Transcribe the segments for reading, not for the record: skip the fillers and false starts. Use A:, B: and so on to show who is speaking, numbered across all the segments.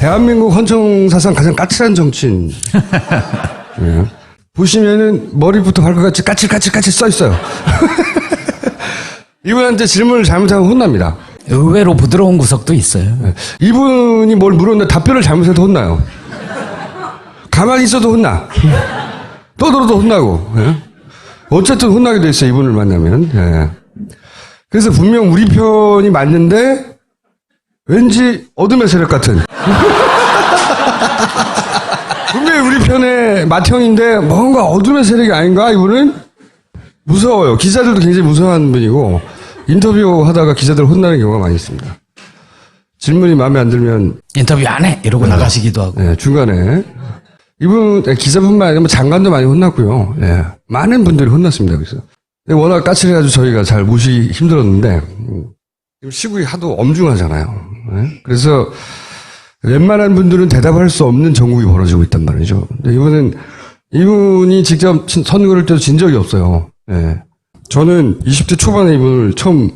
A: 대한민국 헌정 사상 가장 까칠한 정치인. 예. 보시면은 머리부터 발끝까지 까칠까칠 써 있어요. 이분한테 질문을 잘못하면 혼납니다.
B: 의외로 부드러운 구석도 있어요.
A: 예. 이분이 뭘 물었는데 답변을 잘못해도 혼나요. 가만히 있어도 혼나. 떠들어도 혼나고. 예. 어쨌든 혼나게 돼 있어요. 이분을 만나면. 예. 그래서 분명 우리 편이 맞는데 왠지 어둠의 세력 같은. 분명히 우리 편의 맏형인데 뭔가 어둠의 세력이 아닌가 이분은 무서워요. 기자들도 굉장히 무서워하는 분이고 인터뷰 하다가 기자들 혼나는 경우가 많이 있습니다. 질문이 마음에 안 들면
B: 인터뷰 안 해! 이러고 나가시기도 하고.
A: 네, 중간에 이분 기자분만 아니라 장관도 많이 혼났고요. 네, 많은 분들이 혼났습니다. 그래서 워낙 까칠해가지고 저희가 잘 모시기 힘들었는데 시국이 하도 엄중하잖아요. 네? 그래서 웬만한 분들은 대답할 수 없는 정국이 벌어지고 있단 말이죠. 근데 이분이 직접 선거를 때도 진 적이 없어요. 예. 저는 20대 초반에 이분을 처음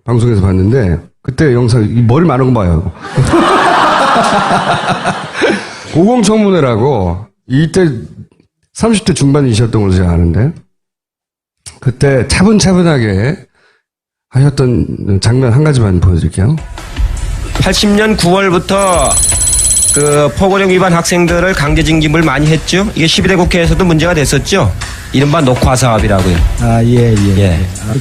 A: 방송에서 봤는데, 그때 영상, 머리 많은 거 봐요. 고공청문회라고, 이때 30대 중반이셨던 걸로 제가 아는데, 그때 차분차분하게 하셨던 장면 한 가지만 보여드릴게요.
C: 80년 9월부터 그 포고령 위반 학생들을 강제 징집을 많이 했죠. 이게 12대 국회에서도 문제가 됐었죠. 이른바 녹화 사업이라고요.
D: 아, 예.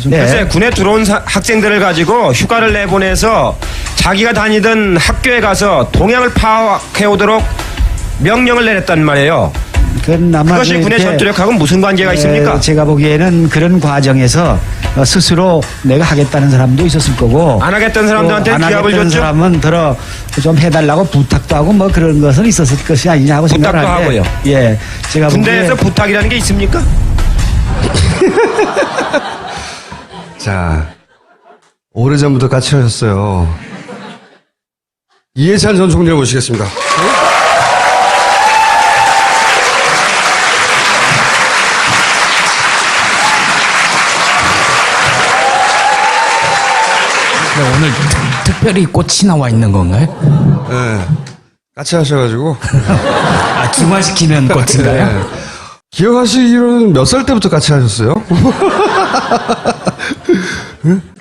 C: 그래서 군에 들어온 학생들을 가지고 휴가를 내보내서 자기가 다니던 학교에 가서 동향을 파악해 오도록 명령을 내렸단 말이에요. 그것이 군의 전투력하고는 무슨 관계가 있습니까?
D: 제가 보기에는 그런 과정에서 스스로 내가 하겠다는 사람도 있었을 거고
C: 안 하겠다는 사람들한테 기합을 줬죠.
D: 사람은 들어 좀 해달라고 부탁도 하고 뭐 그런 것은 있었을 것이 아니냐 하고
C: 부탁도
D: 생각하는데
C: 하고요.
D: 예, 제가
C: 군대에서 부탁이라는 게 있습니까?
A: 자, 오래전부터 까칠하셨어요. 이해찬 전 총리를 모시겠습니다.
B: 오늘 특별히 꽃이 나와 있는 건가요?
A: 네. 까칠하셔가지고.
B: 아, 중화시키는 꽃인가요?
A: 네. 기억하시기로는 몇 살 때부터 까칠하셨어요?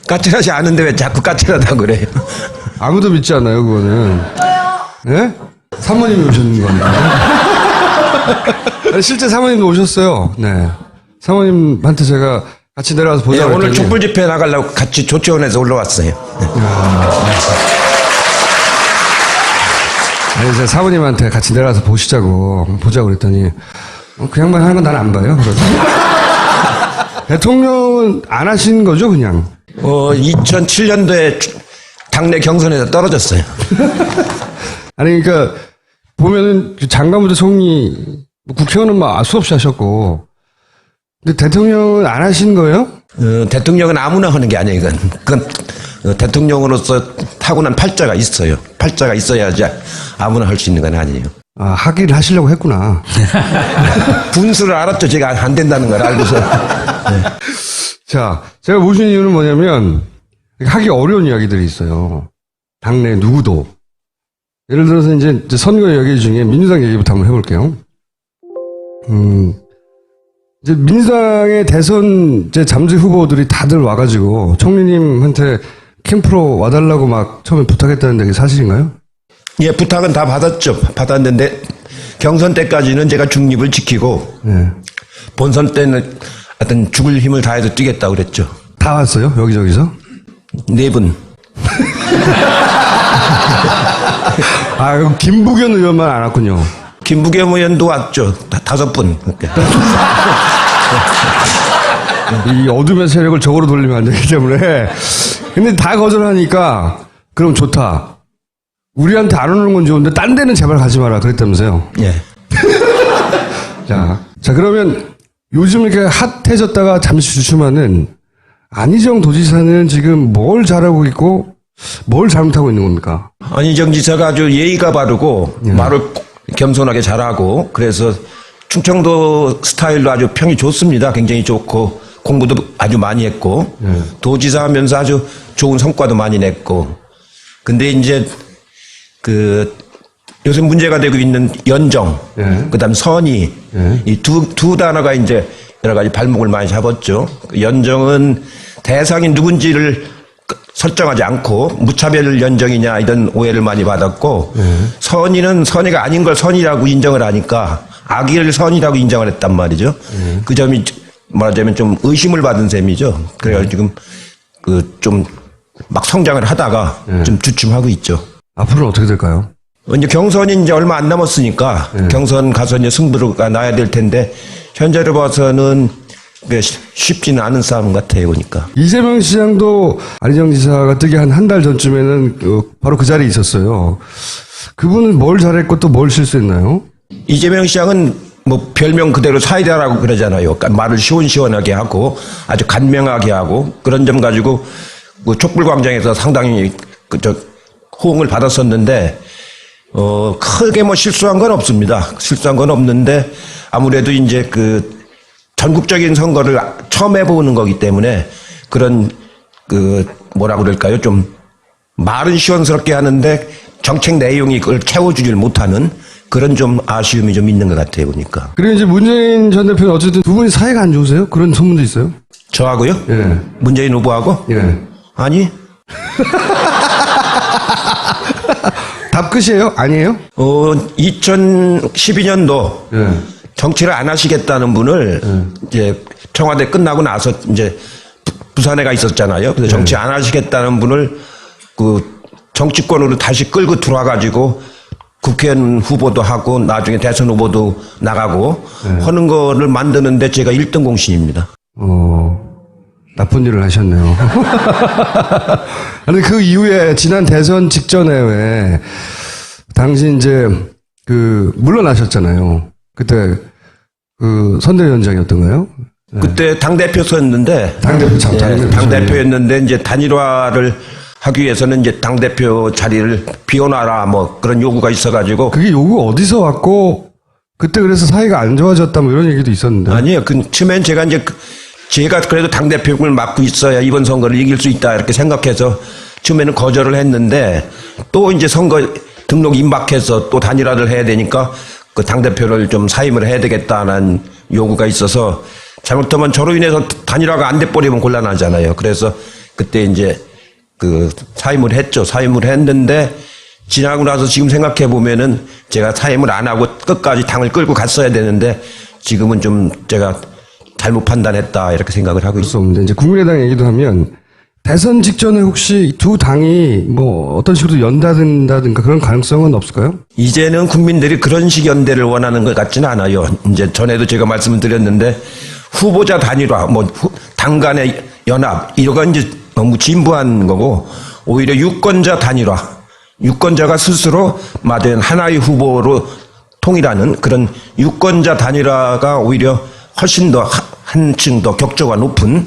C: 까칠하지 않은데 왜 자꾸 까칠하다고 그래요?
A: 아무도 믿지 않아요, 그거는. 예? 사모님이 오셨는 겁니다. 아니, 실제 사모님도 오셨어요. 네. 사모님한테 제가 같이 내려가서 보자.
E: 예, 오늘 촛불 집회 나가려고 같이 조치원에서 올라왔어요.
A: 아니, 제가 사모님한테 같이 내려가서 보자고 그랬더니, 그 양반 하는 건 난 안 봐요. 그러더니. 대통령은 안 하신 거죠, 그냥?
E: 2007년도에 당내 경선에서 떨어졌어요.
A: 아니, 그러니까, 보면은, 장관부터 총리, 국회의원은 막 수없이 하셨고, 근데 대통령은 안 하신 거예요?
E: 대통령은 아무나 하는 게 아니에요, 이건. 그건 대통령으로서 타고난 팔자가 있어요. 팔자가 있어야지 아무나 할 수 있는 건 아니에요.
A: 아, 하기를 하시려고 했구나.
E: 분수를 알았죠. 제가 안 된다는 걸 알고서. 네.
A: 자, 제가 모신 이유는 뭐냐면, 하기 어려운 이야기들이 있어요. 당내 누구도. 예를 들어서 이제 선거 이야기 중에 민주당 얘기부터 한번 해볼게요. 이제 민주당의 대선 이제 잠재 후보들이 다들 와가지고 총리님한테 캠프로 와달라고 막 처음에 부탁했다는데 그게 사실인가요?
E: 예, 부탁은 다 받았죠. 받았는데 경선 때까지는 제가 중립을 지키고
A: 네.
E: 본선 때는 하여튼 죽을 힘을 다해서 뛰겠다고 그랬죠.
A: 다 왔어요? 여기저기서?
E: 4분.
A: 아, 그럼 김부겸 의원만 안 왔군요.
E: 김부겸 의원도 왔죠. 5분.
A: 이 어둠의 세력을 적으로 돌리면 안 되기 때문에. 근데 다 거절하니까, 그럼 좋다. 우리한테 안 오는 건 좋은데, 딴 데는 제발 가지 마라. 그랬다면서요.
E: 예.
A: 자, 그러면 요즘 이렇게 핫해졌다가 잠시 주춤하는 안희정 도지사는 지금 뭘 잘하고 있고, 뭘 잘못하고 있는 겁니까?
E: 안희정 지사가 아주 예의가 바르고, 말을 겸손하게 잘하고, 그래서 충청도 스타일로 아주 평이 좋습니다. 굉장히 좋고, 공부도 아주 많이 했고, 도지사 하면서 아주 좋은 성과도 많이 냈고, 근데 이제 요새 문제가 되고 있는 연정,
A: 예.
E: 그다음 선의,
A: 예.
E: 이 두 단어가 이제 여러 가지 발목을 많이 잡았죠. 그 연정은 대상이 누군지를 설정하지 않고 무차별 연정이냐 이런 오해를 많이 받았고, 선의는 선의가 아닌 걸 선의라고 인정을 하니까 악의를 선의라고 인정을 했단 말이죠. 그 점이 말하자면 좀 의심을 받은 셈이죠. 그래가지고 지금 그 좀 막 성장을 하다가 좀 주춤하고 있죠.
A: 앞으로는 어떻게 될까요?
E: 이제 경선이 이제 얼마 안 남았으니까 경선 가서 이제 승부가 나야 될 텐데 현재로 봐서는 쉽지는 않은 싸움 같아요, 보니까.
A: 이재명 시장도 안희정 지사가 뜨기 한 달 전쯤에는 바로 그 자리에 있었어요. 그분은 뭘 잘했고 또 뭘 실수했나요?
E: 이재명 시장은 뭐 별명 그대로 사이다라고 그러잖아요. 그러니까 말을 시원시원하게 하고 아주 간명하게 하고 그런 점 가지고 그 촛불광장에서 상당히 호응을 받았었는데 크게 뭐 실수한 건 없습니다. 실수한 건 없는데 아무래도 이제 그 전국적인 선거를 처음 해보는 거기 때문에 그런 그 뭐라 그럴까요? 좀 말은 시원스럽게 하는데 정책 내용이 그걸 채워주질 못하는 그런 좀 아쉬움이 좀 있는 것 같아요, 보니까.
A: 그리고 이제 문재인 전 대표는 어쨌든 두 분이 사이가 안 좋으세요? 그런 소문도 있어요?
E: 저하고요?
A: 예.
E: 문재인 후보하고?
A: 예.
E: 아니.
A: 답 끝이에요? 아니에요?
E: 2012년도
A: 예.
E: 정치를 안 하시겠다는 분을 이제 청와대 끝나고 나서 이제 부산에 가 있었잖아요. 그래서 정치 안 하시겠다는 분을 그 정치권으로 다시 끌고 들어와가지고 국회의원 후보도 하고 나중에 대선 후보도 나가고 하는 거를 만드는데 제가 1등 공신입니다.
A: 나쁜 일을 하셨네요. 아니, 그 이후에 지난 대선 직전에 왜, 당시 이제, 물러나셨잖아요. 그때, 선대위원장이었던가요?
E: 그때 당대표였는데.
A: 당대표 참,
E: 당대표였는데 이제 단일화를 하기 위해서는 이제 당대표 자리를 비워놔라 뭐 그런 요구가 있어가지고.
A: 그게 요구 어디서 왔고, 그때 그래서 사이가 안 좋아졌다 뭐 이런 얘기도 있었는데.
E: 아니에요. 처음엔 제가 이제 제가 그래도 당대표를 맡고 있어야 이번 선거를 이길 수 있다 이렇게 생각해서 처음에는 거절을 했는데 또 이제 선거 등록 임박해서 또 단일화를 해야 되니까 그 당대표를 좀 사임을 해야 되겠다는 요구가 있어서 잘못하면 저로 인해서 단일화가 안 돼버리면 곤란하잖아요. 그래서 그때 이제 그 사임을 했죠. 사임을 했는데 지나고 나서 지금 생각해 보면은 제가 사임을 안 하고 끝까지 당을 끌고 갔어야 되는데 지금은 좀 제가 잘못 판단했다 이렇게 생각을 하고 있습니다.
A: 없는데 이제 국민의당 얘기도 하면 대선 직전에 혹시 두 당이 뭐 어떤 식으로 연다든가 그런 가능성은 없을까요?
E: 이제는 국민들이 그런 식 연대를 원하는 것 같지는 않아요. 이제 전에도 제가 말씀을 드렸는데 후보자 단일화, 뭐 당 간의 연합 이런 이제 너무 진부한 거고 오히려 유권자 단일화, 유권자가 스스로 맞은 하나의 후보로 통일하는 그런 유권자 단일화가 오히려 훨씬 더 한층 더 격조가 높은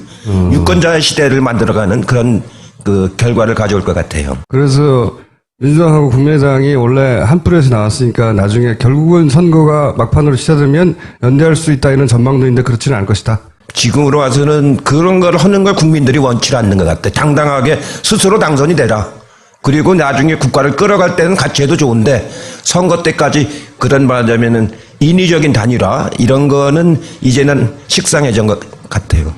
E: 유권자의 시대를 만들어가는 그런 그 결과를 가져올 것 같아요.
A: 그래서 민주당하고 국민의당이 원래 한 뿌리에서 나왔으니까 나중에 결국은 선거가 막판으로 시작되면 연대할 수 있다 이런 전망도 있는데 그렇지는 않을 것이다.
E: 지금으로 와서는 그런 걸 하는 걸 국민들이 원치 않는 것 같아요. 당당하게 스스로 당선이 되라. 그리고 나중에 국가를 끌어갈 때는 같이 해도 좋은데 선거 때까지 그런 말하자면은 인위적인 단일화 이런 거는 이제는 식상해진 것 같아요.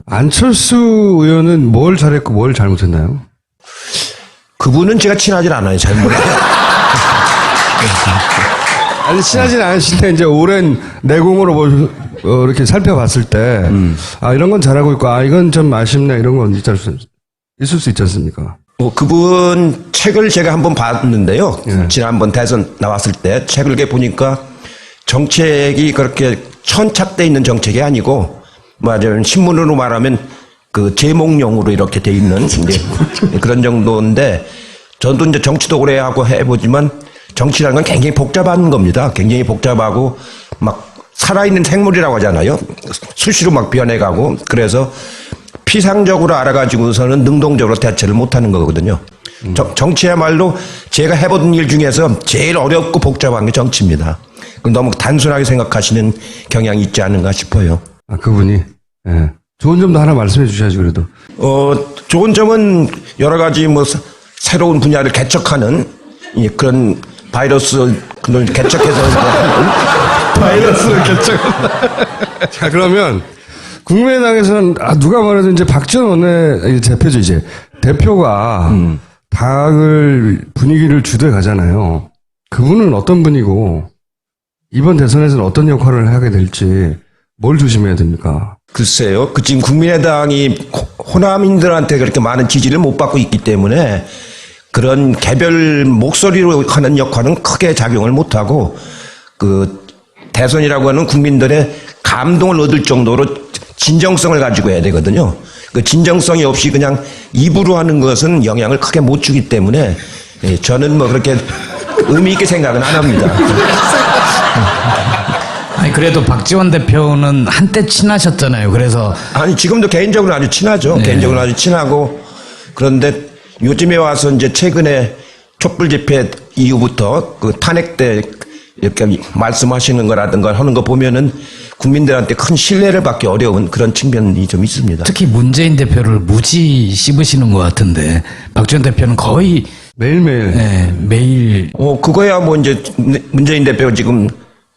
A: 안철수 의원은 뭘 잘했고 뭘 잘못했나요?
E: 그분은 제가 친하지 않아요. 잘 몰라요.
A: 아니 친하진 않으신데 이제 오랜 내공으로 이렇게 살펴봤을 때 이런 건 잘하고 있고 이건 좀 아쉽네 이런 건 있을 수 있지 않습니까?
E: 그분 책을 제가 한번 봤는데요. 지난번 대선 나왔을 때 책을 이렇게 보니까 정책이 그렇게 천착돼 있는 정책이 아니고 말하자면 신문으로 말하면 그 제목용으로 이렇게 돼 있는 이제 그런 정도인데 저도 이제 정치도 오래 하고 해보지만 정치라는 건 굉장히 복잡한 겁니다. 굉장히 복잡하고 막 살아있는 생물이라고 하잖아요. 수시로 막 변해가고 그래서 피상적으로 알아가지고서는 능동적으로 대처를 못하는 거거든요. 정치야말로 제가 해본 일 중에서 제일 어렵고 복잡한 게 정치입니다. 너무 단순하게 생각하시는 경향이 있지 않은가 싶어요.
A: 그분이 예. 좋은 점도 하나 말씀해 주셔야죠 그래도.
E: 좋은 점은 여러 가지 뭐 새로운 분야를 개척하는 그런 바이러스 그걸 개척해서
A: 바이러스를 결정. 자, 그러면 국민의당에서는 누가 말해도 이제 박지원 원내 대표죠, 이제. 대표가 당을 분위기를 주도해 가잖아요. 그분은 어떤 분이고 이번 대선에서는 어떤 역할을 하게 될지 뭘 조심해야 됩니까?
E: 글쎄요. 그 지금 국민의당이 호남인들한테 그렇게 많은 지지를 못 받고 있기 때문에 그런 개별 목소리로 하는 역할은 크게 작용을 못 하고 그 대선이라고 하는 국민들의 감동을 얻을 정도로 진정성을 가지고 해야 되거든요. 그 진정성이 없이 그냥 입으로 하는 것은 영향을 크게 못 주기 때문에 저는 뭐 그렇게 의미 있게 생각은 안 합니다.
B: 아니 그래도 박지원 대표는 한때 친하셨잖아요. 그래서
E: 아니 지금도 개인적으로 아주 친하죠. 개인적으로 아주 친하고 그런데 요즘에 와서 이제 최근에 촛불 집회 이후부터 그 탄핵 때 이렇게 말씀하시는 거라든가 하는 거 보면은 국민들한테 큰 신뢰를 받기 어려운 그런 측면이 좀 있습니다.
B: 특히 문재인 대표를 무지 씹으시는 것 같은데 박지원 대표는 거의
A: 매일매일.
B: 매일
E: 그거야 뭐 이제 문재인 대표가 지금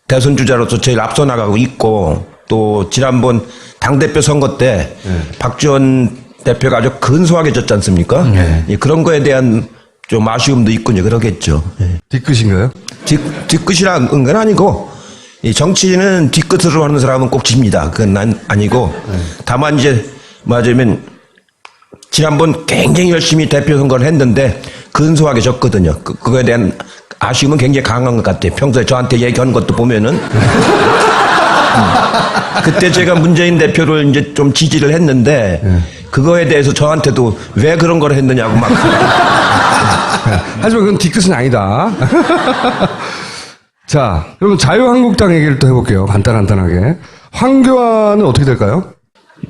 E: 대선 주자로서 제일 앞서 나가고 있고 또 지난번 당대표 선거 때 박지원 대표가 아주 근소하게 졌지 않습니까? 예, 그런 거에 대한 좀 아쉬움도 있군요. 그러겠죠. 예.
A: 뒤끝인가요?
E: 뒤끝이라는 건 아니고 이 정치인은 뒤끝으로 하는 사람은 꼭 집니다. 그건 아니고 다만 이제 맞으면 지난번 굉장히 열심히 대표 선거를 했는데 근소하게 졌거든요. 그거에 대한 아쉬움은 굉장히 강한 것 같아요. 평소에 저한테 얘기하는 것도 보면은 그때 제가 문재인 대표를 이제 좀 지지를 했는데 그거에 대해서 저한테도 왜 그런 걸 했느냐고 막.
A: 하지만 그건 뒤끝은 아니다. 자, 그러면 자유한국당 얘기를 또 해볼게요. 간단하게. 황교안은 어떻게 될까요?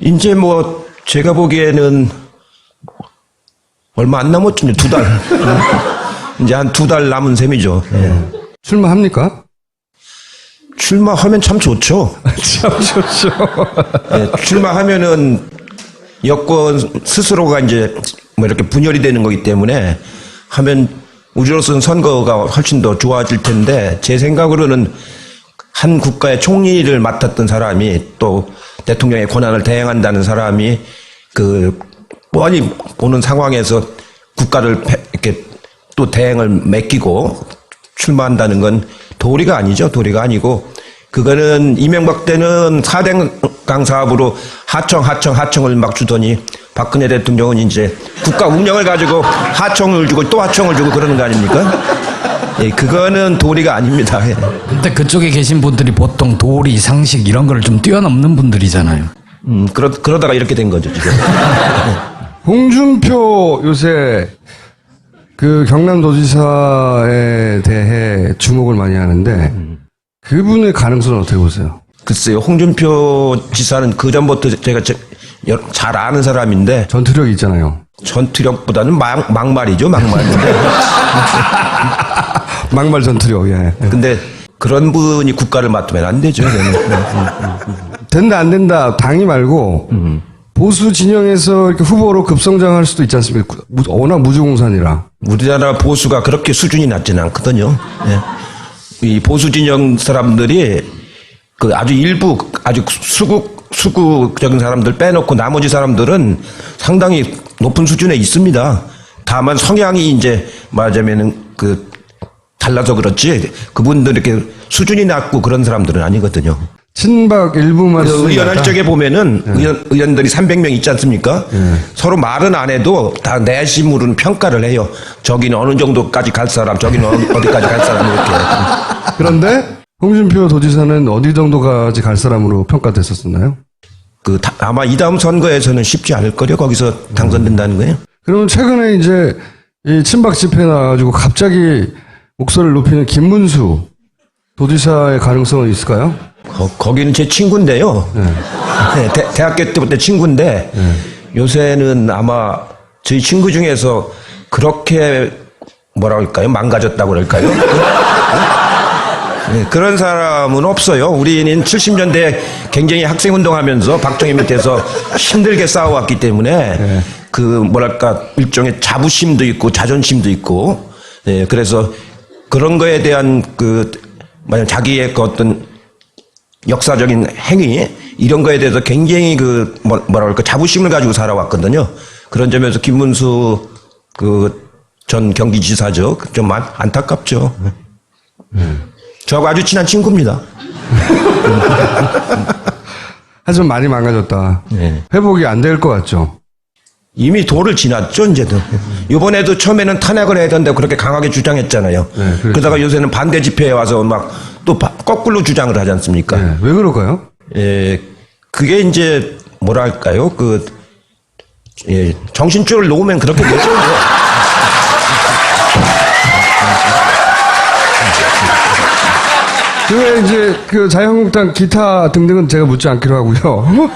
E: 이제 뭐 제가 보기에는 얼마 안 남았죠. 2달. 이제 한 2달 남은 셈이죠.
A: 출마합니까?
E: 출마하면 참 좋죠.
A: 참 좋죠.
E: 출마하면은 여권 스스로가 이제 뭐 이렇게 분열이 되는 거기 때문에 하면 우리로서는 선거가 훨씬 더 좋아질 텐데 제 생각으로는 한 국가의 총리를 맡았던 사람이 또 대통령의 권한을 대행한다는 사람이 그 뻔히 보는 상황에서 국가를 이렇게 또 대행을 맡기고 출마한다는 건 도리가 아니죠. 도리가 아니고 그거는 이명박 때는 4대강 사업으로 하청을 막 주더니 박근혜 대통령은 이제 국가 운영을 가지고 하청을 주고 또 하청을 주고 그러는 거 아닙니까? 예, 그거는 도리가 아닙니다. 예.
B: 근데 그쪽에 계신 분들이 보통 도리, 상식 이런 걸 좀 뛰어넘는 분들이잖아요.
E: 그러다가 이렇게 된 거죠, 지금.
A: 홍준표 요새 그 경남도지사에 대해 주목을 많이 하는데 그분의 가능성은 어떻게 보세요?
E: 글쎄요, 홍준표 지사는 그전부터 제가 잘 아는 사람인데
A: 전투력이 있잖아요.
E: 전투력보다는 막말이죠, 막말인데.
A: 막말 전투력, 예.
E: 근데 그런 분이 국가를 맡으면 안 되죠.
A: 된다, 안 된다, 당이 말고, 보수 진영에서 이렇게 후보로 급성장할 수도 있지 않습니까? 워낙 무주공산이라.
E: 우리나라 보수가 그렇게 수준이 낮지는 않거든요. 예. 이 보수 진영 사람들이 그 아주 일부 아주 수구적인 사람들 빼놓고 나머지 사람들은 상당히 높은 수준에 있습니다. 다만 성향이 이제 말하자면은 그 달라서 그렇지 그분들 이렇게 수준이 낮고 그런 사람들은 아니거든요.
A: 친박 일부만
E: 그 의원할 적에 보면은 의원들이 300명 있지 않습니까? 서로 말은 안 해도 다 내심으로는 평가를 해요. 저기는 어느 정도까지 갈 사람, 저기는 어디까지 갈 사람 이렇게.
A: 그런데 홍준표 도지사는 어디 정도까지 갈 사람으로 평가됐었나요?
E: 아마 이 다음 선거에서는 쉽지 않을 거요. 거기서 당선된다는 거예요.
A: 그러면 최근에 이제 이 친박 집회 나와가지고 갑자기 목소리를 높이는 김문수 도지사의 가능성은 있을까요?
E: 거기는 제 친구인데요. 네, 대학교 때부터 친구인데 요새는 아마 저희 친구 중에서 그렇게 뭐라 할까요? 망가졌다고 그럴까요? 네, 그런 사람은 없어요. 우리는 70년대에 굉장히 학생운동하면서 박정희 밑에서 힘들게 싸워왔기 때문에 그 뭐랄까 일종의 자부심도 있고 자존심도 있고 그래서 그런 거에 대한 만약 자기의 그 어떤 역사적인 행위 이런 거에 대해서 굉장히 뭐라 그럴까 자부심을 가지고 살아왔거든요. 그런 점에서 김문수 전 경기지사죠. 좀 안타깝죠. 저하고 아주 친한 친구입니다.
A: 하지만 많이 망가졌다.
E: 네.
A: 회복이 안 될 것 같죠.
E: 이미 도를 지났죠, 이제도. 이번에도 처음에는 탄핵을 해야 된다고 그렇게 강하게 주장했잖아요.
A: 네, 그렇죠.
E: 그러다가 요새는 반대 집회에 와서 막 또 거꾸로 주장을 하지 않습니까?
A: 네. 왜 그럴까요?
E: 예, 그게 이제 뭐랄까요? 정신줄을 놓으면 그렇게 되죠.
A: 그 이제 자유한국당 기타 등등은 제가 묻지 않기로 하고요.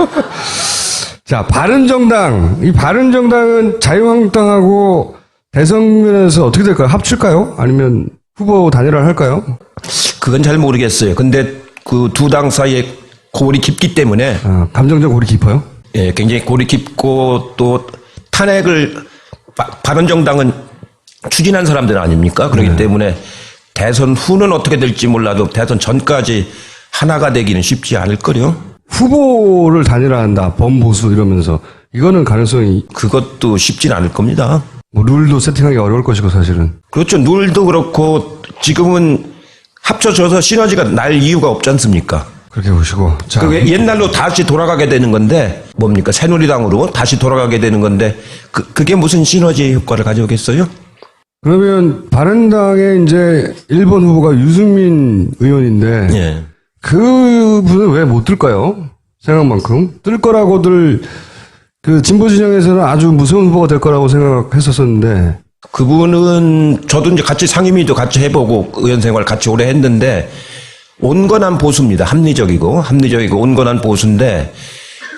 A: 자, 바른정당. 이 바른정당은 자유한국당하고 대선면에서 어떻게 될까요? 합칠까요? 아니면 후보 단일화를 할까요?
E: 그건 잘 모르겠어요. 근데 그 두 당 사이에 골이 깊기 때문에
A: 감정적 골이 깊어요?
E: 예, 굉장히 골이 깊고 또 탄핵을 바른정당은 추진한 사람들 아닙니까? 그렇기 때문에 대선 후는 어떻게 될지 몰라도 대선 전까지 하나가 되기는 쉽지 않을 거요.
A: 후보를 단일화한다. 범보수 이러면서 이거는 가능성이
E: 그것도 쉽진 않을 겁니다.
A: 뭐 룰도 세팅하기 어려울 것이고 사실은.
E: 그렇죠. 룰도 그렇고 지금은 합쳐져서 시너지가 날 이유가 없지 않습니까?
A: 그렇게 보시고. 자,
E: 그게 옛날로 다시 돌아가게 되는 건데 뭡니까? 새누리당으로 다시 돌아가게 되는 건데 그게 무슨 시너지 효과를 가져오겠어요?
A: 그러면 바른당의 이제 1번 후보가 유승민 의원인데
E: 예.
A: 그분은 왜 못 뜰까요? 생각만큼 뜰 거라고들 진보 진영에서는 아주 무서운 후보가 될 거라고 생각했었었는데
E: 그분은 저도 이제 같이 상임위도 같이 해보고 의원 생활 같이 오래 했는데 온건한 보수입니다. 합리적이고 온건한 보수인데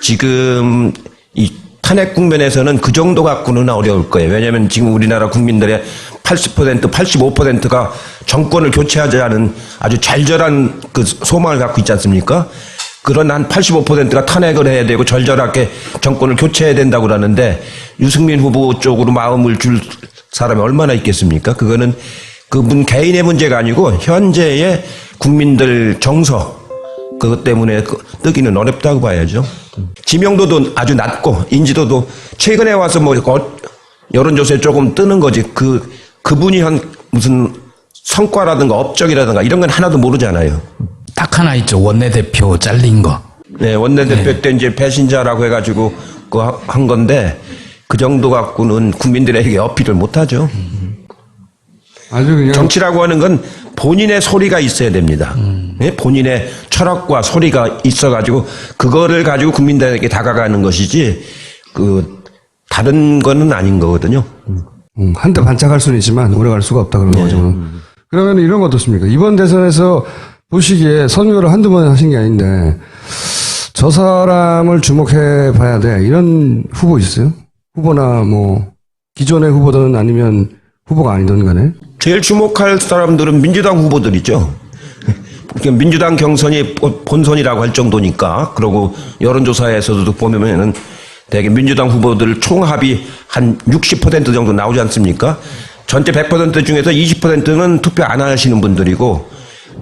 E: 지금 이 탄핵 국면에서는 그 정도 갖고는 어려울 거예요. 왜냐하면 지금 우리나라 국민들의 80%, 85%가 정권을 교체하자는 아주 절절한 소망을 갖고 있지 않습니까? 그런 한 85%가 탄핵을 해야 되고 절절하게 정권을 교체해야 된다고 그러는데 유승민 후보 쪽으로 마음을 줄 사람이 얼마나 있겠습니까? 그거는 그분 개인의 문제가 아니고 현재의 국민들 정서 그것 때문에 뜨기는 어렵다고 봐야죠. 지명도도 아주 낮고 인지도도 최근에 와서 뭐 여론조사에 조금 뜨는 거지 그분이 한 무슨 성과라든가 업적이라든가 이런 건 하나도 모르잖아요.
B: 딱 하나 있죠. 원내대표 잘린 거.
E: 네, 원내대표 때 이제 배신자라고 해가지고 한 건데 그 정도 갖고는 국민들에게 어필을 못하죠.
A: 아주 그냥
E: 정치라고 하는 건 본인의 소리가 있어야 됩니다. 네? 본인의 철학과 소리가 있어가지고 그거를 가지고 국민들에게 다가가는 것이지 다른 거는 아닌 거거든요.
A: 한때 반짝할 수는 있지만 오래 갈 수가 없다 그런 거죠. 그러면 이런 거 어떻습니까? 이번 대선에서 보시기에 선거를 한두 번 하신 게 아닌데 저 사람을 주목해 봐야 돼. 이런 후보 있어요? 후보나 뭐 기존의 후보든 아니면 후보가 아니든 간에.
E: 제일 주목할 사람들은 민주당 후보들이죠. 민주당 경선이 본선이라고 할 정도니까. 그리고 여론조사에서도 보면은 대개 민주당 후보들 총합이 한 60% 정도 나오지 않습니까? 전체 100% 중에서 20%는 투표 안 하시는 분들이고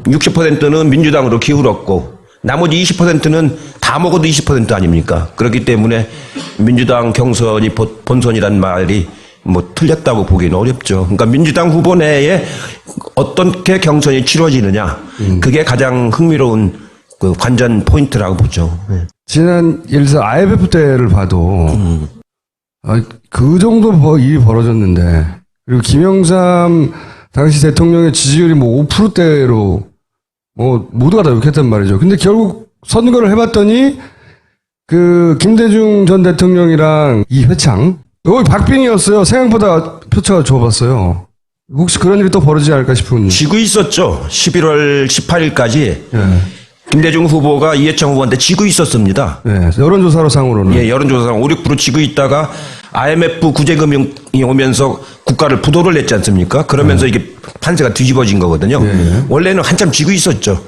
E: 60%는 민주당으로 기울었고 나머지 20%는 다 먹어도 20% 아닙니까? 그렇기 때문에 민주당 경선이 본선이란 말이 뭐 틀렸다고 보기는 어렵죠. 그러니까 민주당 후보 내에 어떻게 경선이 치러지느냐 그게 가장 흥미로운 관전 포인트라고 보죠. 네.
A: 지난 예를 들어서 IMF 때를 봐도 그 정도 일이 벌어졌는데 그리고 김영삼 당시 대통령의 지지율이 뭐 5%대로 뭐 모두가 다 욕했단 말이죠. 근데 결국 선거를 해봤더니 김대중 전 대통령이랑 이회창 여기 박빙이었어요. 생각보다 표차가 좁았어요. 혹시 그런 일이 또 벌어지지 않을까 싶은.
E: 지고 있었죠. 11월 18일까지 김대중 후보가 이해창 후보한테 지고 있었습니다.
A: 네, 여론조사로 상으로는.
E: 예, 여론조사상 5, 6% 지고 있다가 IMF 구제금융이 오면서 국가를 부도를 냈지 않습니까? 그러면서 이게 판세가 뒤집어진 거거든요. 원래는 한참 지고 있었죠.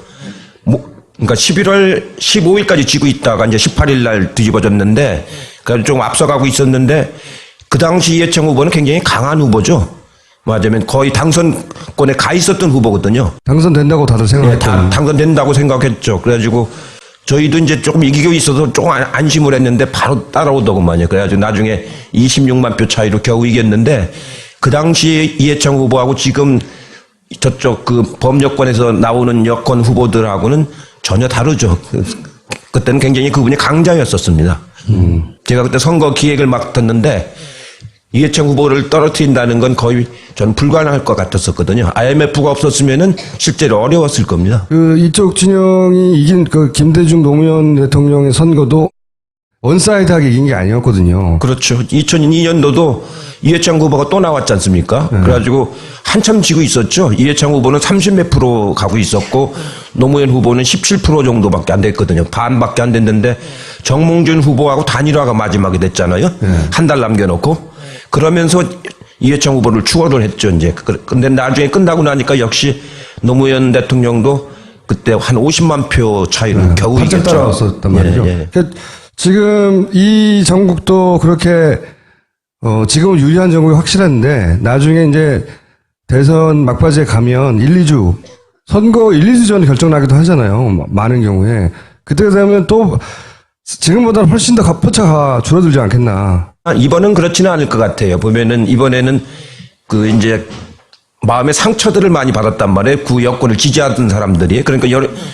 E: 그러니까 11월 15일까지 지고 있다가 이제 18일 날 뒤집어졌는데, 그러니까 좀 앞서가고 있었는데, 그 당시 이해창 후보는 굉장히 강한 후보죠. 맞으면 거의 당선권에 가 있었던 후보거든요.
A: 당선된다고 다들
E: 예,
A: 생각했던.
E: 당선된다고 생각했죠. 그래가지고 저희도 이제 조금 이기고 있어서 조금 안심을 했는데 바로 따라오더구만요. 그래가지고 나중에 26만 표 차이로 겨우 이겼는데 그 당시 이해창 후보하고 지금 저쪽 그 범여권에서 나오는 여권 후보들하고는 전혀 다르죠. 그때는 굉장히 그분이 강자였었습니다. 제가 그때 선거 기획을 맡았는데 이해창 후보를 떨어뜨린다는 건 거의 전 불가능할 것 같았었거든요. IMF가 없었으면은 실제로 어려웠을 겁니다.
A: 그 이쪽 진영이 이긴 그 김대중 노무현 대통령의 선거도 원사이드하게 이긴 게 아니었거든요.
E: 그렇죠. 2002년도도 이해창 후보가 또 나왔지 않습니까? 그래가지고 한참 지고 있었죠. 이해창 후보는 30몇 프로 가고 있었고 노무현 후보는 17% 정도밖에 안 됐거든요. 반밖에 안 됐는데 정몽준 후보하고 단일화가 마지막에 됐잖아요. 한 달 남겨놓고. 그러면서 이해창 후보를 추월을 했죠, 이제. 근데 나중에 끝나고 나니까 역시 노무현 대통령도 그때 한 50만 표 차이를 겨우
A: 반짝
E: 이겼죠.
A: 따라왔었단 말이죠.
E: 예, 예.
A: 그러니까 지금 이 정국도 그렇게 지금은 유리한 정국이 확실한데 나중에 이제 대선 막바지에 가면 1, 2주 선거 1, 2주 전에 결정나기도 하잖아요. 많은 경우에 그때 되면 또 지금보다는 훨씬 더 표차가 줄어들지 않겠나.
E: 이번은 그렇지는 않을 것 같아요. 보면은 이번에는 그 이제 마음의 상처들을 많이 받았단 말이에요. 그 여권을 지지하던 사람들이. 그러니까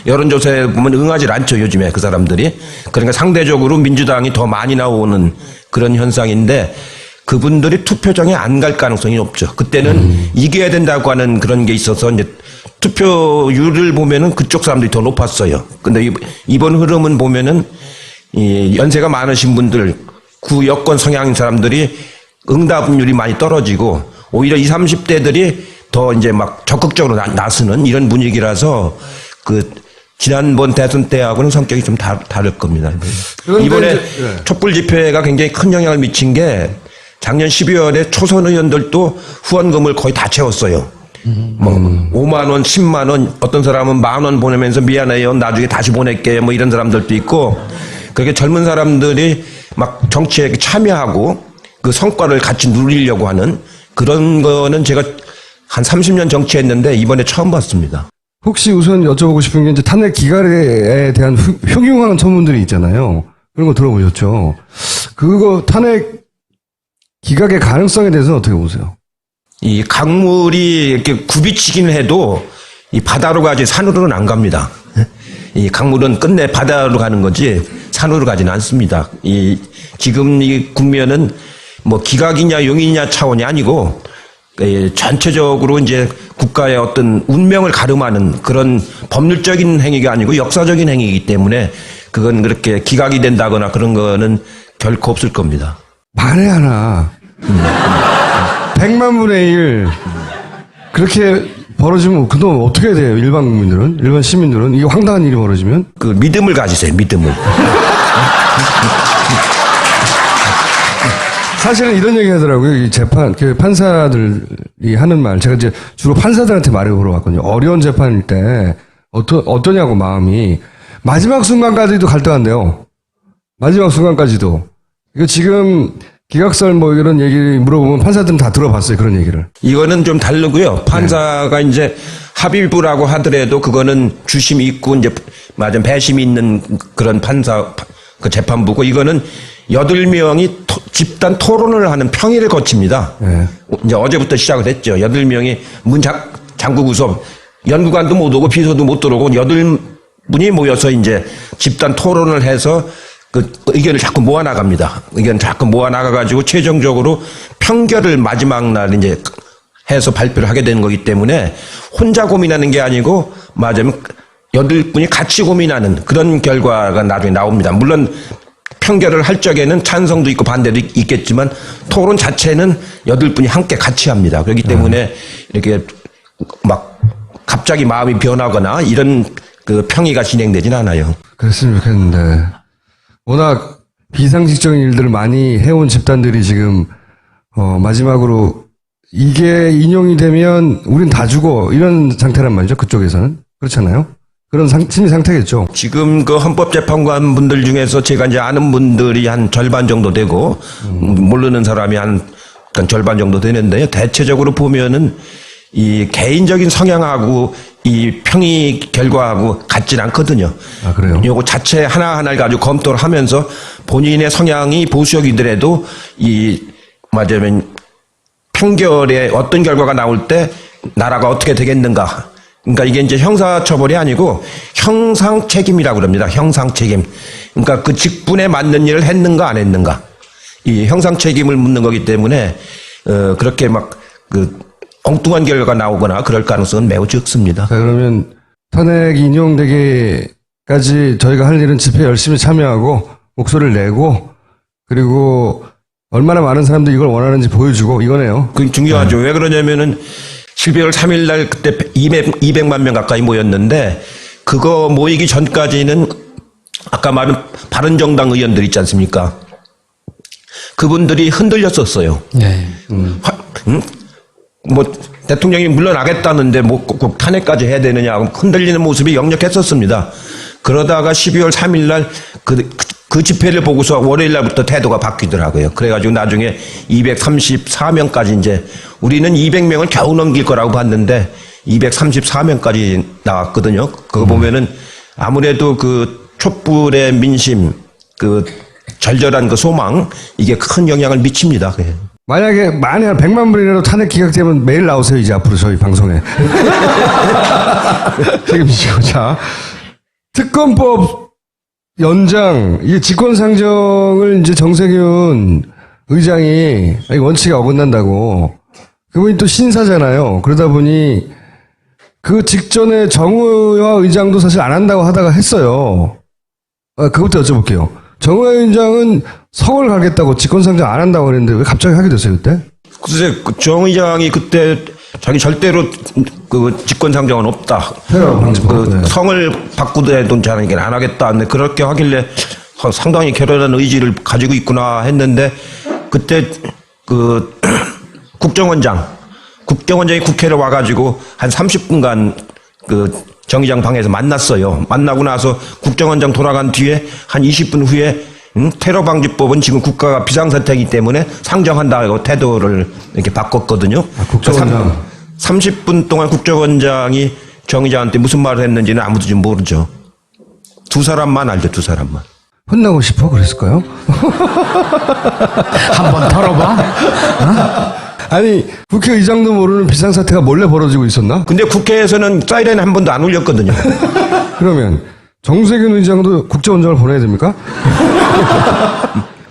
E: 여론조사에 보면 응하지 않죠, 요즘에 그 사람들이. 그러니까 상대적으로 민주당이 더 많이 나오는 그런 현상인데 그분들이 투표장에 안 갈 가능성이 없죠. 그때는 이겨야 된다고 하는 그런 게 있어서 이제 투표율을 보면은 그쪽 사람들이 더 높았어요. 근데 이번 흐름은 보면은 이 연세가 많으신 분들, 구 여권 성향인 사람들이 응답률이 많이 떨어지고 오히려 20, 30대들이 더 이제 막 적극적으로 나서는 이런 분위기라서 그 지난번 대선 때하고는 성격이 좀 다를 겁니다. 이번에 촛불 집회가 굉장히 큰 영향을 미친 게 작년 12월에 초선 의원들도 후원금을 거의 다 채웠어요. 뭐 5만 원, 10만 원, 어떤 사람은 10,000원 보내면서 미안해요, 나중에 다시 보낼게요, 뭐 이런 사람들도 있고. 그렇게 젊은 사람들이 막 정치에 참여하고 그 성과를 같이 누리려고 하는 그런 거는 제가 한 30년 정치했는데 이번에 처음 봤습니다.
A: 혹시 우선 여쭤보고 싶은 게 이제 탄핵 기각에 대한 흉흉한 소문들이 있잖아요. 그런 거 들어보셨죠? 그거 탄핵 기각의 가능성에 대해서는 어떻게 보세요?
E: 이 강물이 이렇게 굽이치기는 해도 이 바다로 가지 산으로는 안 갑니다. 이 강물은 끝내 바다로 가는 거지 산으로 가지는 않습니다. 지금 이 국면은 뭐 기각이냐 용이냐 차원이 아니고 전체적으로 이제 국가의 어떤 운명을 가름하는 그런 법률적인 행위가 아니고 역사적인 행위이기 때문에 그건 그렇게 기각이 된다거나 그런 거는 결코 없을 겁니다.
A: 만에 하나 100만 분의 1 그렇게 벌어지면 그동안 어떻게 해야 돼요? 일반 국민들은? 일반 시민들은? 이게 황당한 일이 벌어지면?
E: 그 믿음을 가지세요. 믿음을.
A: 사실은 이런 얘기 하더라고요. 이 재판, 그 판사들이 하는 말. 제가 이제 주로 판사들한테 말을 걸어왔거든요. 어려운 재판일 때, 어떠냐고 마음이. 마지막 순간까지도 갈등한대요. 마지막 순간까지도. 이거 지금 기각설 뭐 이런 얘기 물어보면 판사들은 다 들어봤어요. 그런 얘기를.
E: 이거는 좀 다르고요. 판사가 이제 합의부라고 하더라도 그거는 주심이 있고 이제 맞은 배심이 있는 그런 판사, 그 재판부고 이거는 8명이 집단 토론을 하는 평의를 거칩니다.
A: 네.
E: 이제 어제부터 시작을 했죠. 8명이 문 잠그고 수업, 연구관도 못 오고 비서도 못 들어오고 8분이 모여서 이제 집단 토론을 해서 그 의견을 자꾸 모아나갑니다. 의견을 자꾸 모아나가가지고 최종적으로 평결을 마지막 날 이제 해서 발표를 하게 되는 거기 때문에 혼자 고민하는 게 아니고 맞으면 8분이 같이 고민하는 그런 결과가 나중에 나옵니다. 물론 평결을 할 적에는 찬성도 있고 반대도 있겠지만 토론 자체는 8분이 함께 같이 합니다. 그렇기 때문에 이렇게 막 갑자기 마음이 변하거나 이런 그 평의가 진행되진 않아요.
A: 그랬으면 좋겠는데. 워낙 비상식적인 일들을 많이 해온 집단들이 지금, 마지막으로 이게 인용이 되면 우린 다 죽어. 이런 상태란 말이죠. 그쪽에서는. 그렇잖아요. 그런 심리 상태겠죠.
E: 지금 그 헌법재판관 분들 중에서 제가 이제 아는 분들이 한 절반 정도 되고, 모르는 사람이 한 그러니까 절반 정도 되는데요. 대체적으로 보면은 이 개인적인 성향하고 이 평의 결과하고 같진 않거든요.
A: 아, 그래요?
E: 요거 자체 하나하나를 가지고 검토를 하면서 본인의 성향이 보수적이더라도 이 맞으면 판결에 어떤 결과가 나올 때 나라가 어떻게 되겠는가. 그러니까 이게 이제 형사처벌이 아니고 형상 책임이라고 그럽니다. 형상 책임. 그러니까 그 직분에 맞는 일을 했는가 안 했는가. 이 형상 책임을 묻는 거기 때문에 그렇게 막 그 엉뚱한 결과가 나오거나 그럴 가능성은 매우 적습니다.
A: 자, 그러면 탄핵이 인용되기까지 저희가 할 일은 집회에 열심히 참여하고 목소리를 내고 그리고 얼마나 많은 사람들이 이걸 원하는지 보여주고 이거네요.
E: 그게 중요하죠. 왜 그러냐면은 12월 3일 날 그때 200만 명 가까이 모였는데 그거 모이기 전까지는 아까 말한 바른정당 의원들 있지 않습니까? 그분들이 흔들렸었어요.
B: 네.
E: 뭐 대통령이 물러나겠다는데 뭐 꼭 탄핵까지 해야 되느냐 흔들리는 모습이 역력했었습니다. 그러다가 12월 3일 날 그 집회를 보고서 월요일 날부터 태도가 바뀌더라고요. 그래가지고 나중에 234명까지 이제 우리는 200명을 겨우 넘길 거라고 봤는데 234명까지 나왔거든요. 그거 보면은 아무래도 그 촛불의 민심, 그 절절한 그 소망 이게 큰 영향을 미칩니다.
A: 만약에 한 100만 분이라도 탄핵 기각되면 매일 나오세요. 이제 앞으로 저희 방송에. 책임지고. 자, 특검법 연장, 이게 직권상정을 이제 정세균 의장이 원칙에 어긋난다고. 그분이 또 신사잖아요. 그러다 보니 그 직전에 정의화 의장도 사실 안 한다고 하다가 했어요. 그것도 여쭤볼게요. 정의화 의장은 서울 가겠다고 직권상정 안 한다고 그랬는데 왜 갑자기 하게 됐어요, 그때?
E: 글쎄, 정 의장이 그때 자기 절대로 그 직권상정은 없다. 그 성을 바꾸더라도 자기는 안 하겠다. 근데 그렇게 하길래 상당히 결연한 의지를 가지고 있구나 했는데 그때 그 국정원장이 국회로 와가지고 한 30분간 그 정 의장 방에서 만났어요. 만나고 나서 국정원장 돌아간 뒤에 한 20분 후에 테러방지법은 지금 국가가 비상사태이기 때문에 상정한다고 태도를 이렇게 바꿨거든요.
A: 국정원장.
E: 30분 동안 국정원장이 정 의장한테 무슨 말을 했는지는 아무도 지금 모르죠. 두 사람만 알죠, 두 사람만.
A: 혼나고 싶어 그랬을까요?
B: 한번 털어봐.
A: 아니 국회의장도 모르는 비상사태가 몰래 벌어지고 있었나?
E: 근데 국회에서는 사이렌 한 번도 안 울렸거든요.
A: 그러면 정세균 의장도 국정원장을 보내야 됩니까?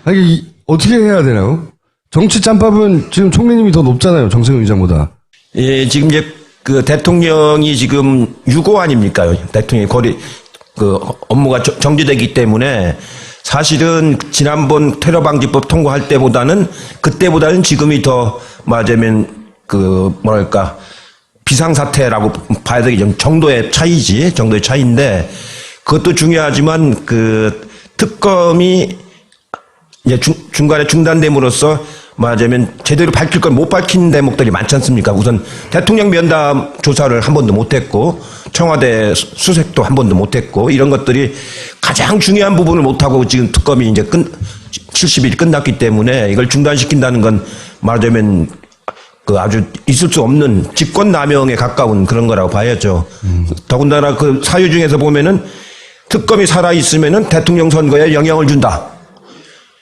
A: 아니 어떻게 해야 되나요? 정치 짬밥은 지금 총리님이 더 높잖아요. 정세균 의장보다.
E: 예, 지금 이제 그 대통령이 지금 유고 아닙니까? 대통령이 그 업무가 정지되기 때문에 사실은 지난번 테러방지법 통과할 그때보다는 지금이 더 맞으면 그 뭐랄까 비상사태라고 봐야 되겠죠. 정도의 차이인데 그것도 중요하지만 그 특검이 이제 중간에 중단됨으로써 말하자면 제대로 밝힐 걸 못 밝힌 대목들이 많지 않습니까? 우선 대통령 면담 조사를 한 번도 못했고 청와대 수색도 한 번도 못했고 이런 것들이 가장 중요한 부분을 못하고 지금 특검이 이제 70일이 끝났기 때문에 이걸 중단시킨다는 건 말하자면 그 아주 있을 수 없는 직권남용에 가까운 그런 거라고 봐야죠. 더군다나 그 사유 중에서 보면은 특검이 살아있으면은 대통령 선거에 영향을 준다.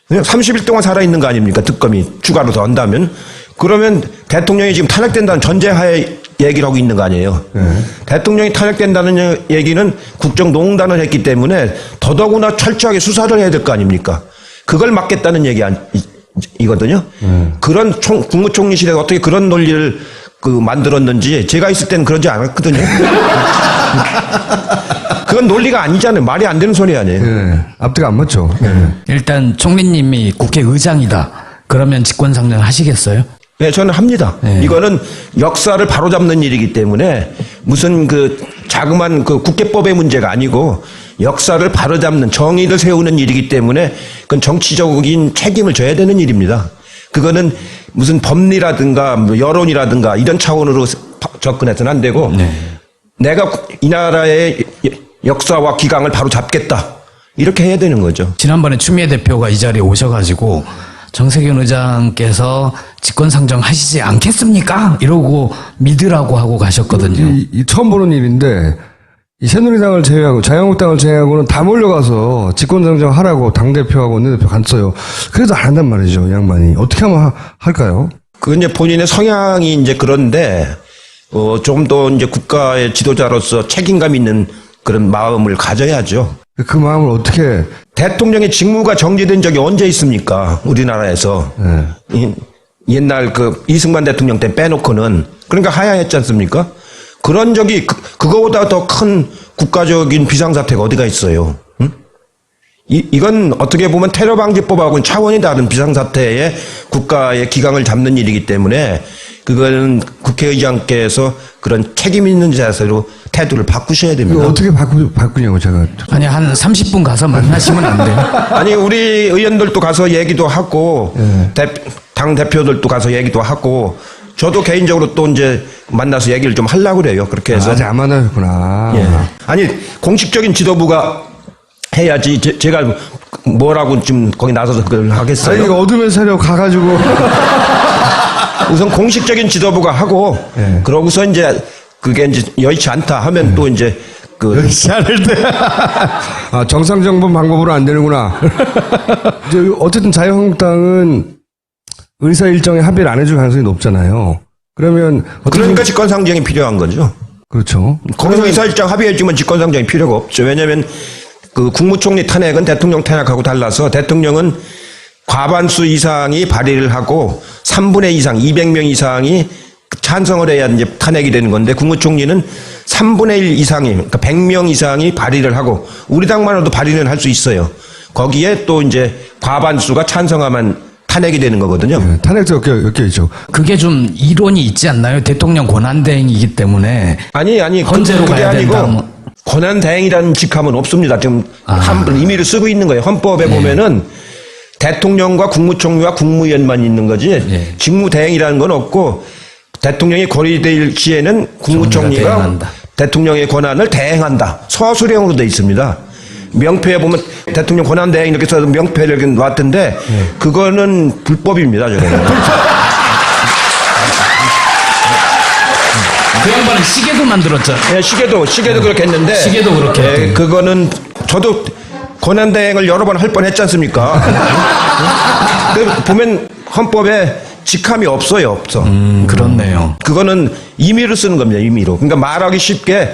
E: 그냥 30일 동안 살아있는 거 아닙니까? 특검이 추가로 더 한다면. 그러면 대통령이 지금 탄핵된다는 전제하에 얘기를 하고 있는 거 아니에요. 대통령이 탄핵된다는 얘기는 국정농단을 했기 때문에 더더구나 철저하게 수사를 해야 될 거 아닙니까? 그걸 막겠다는 얘기이거든요. 그런 국무총리실에 어떻게 그런 논리를 만들었는지 제가 있을 때는 그런지 않았거든요. 그건 논리가 아니잖아요. 말이 안 되는 소리 아니에요.
A: 네, 앞뒤가 안 맞죠.
B: 일단 총리님이 국회의장이다. 그러면 직권상정 하시겠어요?
E: 네, 저는 합니다.
B: 네.
E: 이거는 역사를 바로잡는 일이기 때문에 무슨 그 자그만 그 국회법의 문제가 아니고 역사를 바로잡는 정의를 세우는 일이기 때문에 그건 정치적인 책임을 져야 되는 일입니다. 그거는 무슨 법리라든가 여론이라든가 이런 차원으로 접근해서는 안 되고 내가 이 나라의 역사와 기강을 바로 잡겠다. 이렇게 해야 되는 거죠.
B: 지난번에 추미애 대표가 이 자리에 오셔가지고 정세균 의장께서 직권상정 하시지 않겠습니까? 이러고 믿으라고 하고 가셨거든요.
A: 이 처음 보는 일인데 이 새누리당을 제외하고 자유한국당을 제외하고는 다 몰려가서 직권상정 하라고 당대표하고 원내대표 갔어요. 그래도 안 한단 말이죠, 이 양반이. 어떻게 하면 할까요?
E: 그 이제 본인의 성향이 이제 그런데 좀 더 이제 국가의 지도자로서 책임감 있는 그런 마음을 가져야죠.
A: 그 마음을 어떻게
E: 대통령의 직무가 정지된 적이 언제 있습니까? 우리나라에서. 옛날 그 이승만 대통령 때 빼놓고는 그러니까 하야했지 않습니까? 그런 적이 그거보다 더 큰 국가적인 비상사태가 어디가 있어요? 응? 이건 어떻게 보면 테러방지법하고는 차원이 다른 비상사태에 국가의 기강을 잡는 일이기 때문에 그거는 국회의장께서 그런 책임 있는 자세로 태도를 바꾸셔야
A: 이거
E: 됩니다.
A: 어떻게 바꾸냐고 제가.
B: 아니 한 30분 가서 만나시면 안 돼요?
E: 아니 우리 의원들도 가서 얘기도 하고 당 대표들도 가서 얘기도 하고 저도 개인적으로 또 이제 만나서 얘기를 좀 하려고 그래요. 그렇게 해서
A: 아직 안 만나셨구나.
E: 예. 아니 공식적인 지도부가 해야지 제가 뭐라고 좀 거기 나서서 그걸 하겠어요.
A: 아니 이거 어둠의 세력 가가지고
E: 우선 공식적인 지도부가 하고 그러고서 이제 그게 이제 여의치 않다 하면 또 이제 그
A: 아, 정상정본 방법으로 안 되는구나. 이제 어쨌든 자유한국당은 의사 일정에 합의를 안 해줄 가능성이 높잖아요. 그러면
E: 그러니까 직권상정이 필요한 거죠.
A: 그렇죠.
E: 거기서 의사일정 합의해주면 직권상정이 필요가 없죠. 왜냐하면 그 국무총리 탄핵은 대통령 탄핵하고 달라서 대통령은 과반수 이상이 발의를 하고 3분의 2 이상, 200명 이상이 찬성을 해야 이제 탄핵이 되는 건데 국무총리는 3분의 1 이상이, 그러니까 100명 이상이 발의를 하고 우리 당만으로도 발의는 할 수 있어요. 거기에 또 이제 과반수가 찬성하면 탄핵이 되는 거거든요.
A: 네, 탄핵도 엮여 있죠.
B: 그게 좀 이론이 있지 않나요? 대통령 권한대행이기 때문에
E: 아니
B: 헌재로
E: 그게
B: 가야
E: 아니고
B: 된다. 뭐.
E: 권한대행이라는 직함은 없습니다. 지금 임의로 쓰고 있는 거예요. 헌법에 보면은 대통령과 국무총리와 국무위원만 있는 거지 직무대행이라는 건 없고 대통령이 권위될 시에는 국무총리가
B: 대행한다.
E: 대통령의 권한을 대행한다. 서술형으로 돼 있습니다. 명패에 보면 대통령 권한대행 이렇게 써서 명패를 이렇게 놨던데 그거는 불법입니다. 저거는.
B: 그 양반은 시계도 만들었죠.
E: 예, 시계도 그렇게 했는데
B: 시계도 그렇게 했대요.
E: 그거는 저도 권한대행을 여러 번 할 뻔했지 않습니까? 그 보면 헌법에 직함이 없어요, 없어.
B: 그렇네요.
E: 그거는 임의로 쓰는 겁니다, 임의로. 그러니까 말하기 쉽게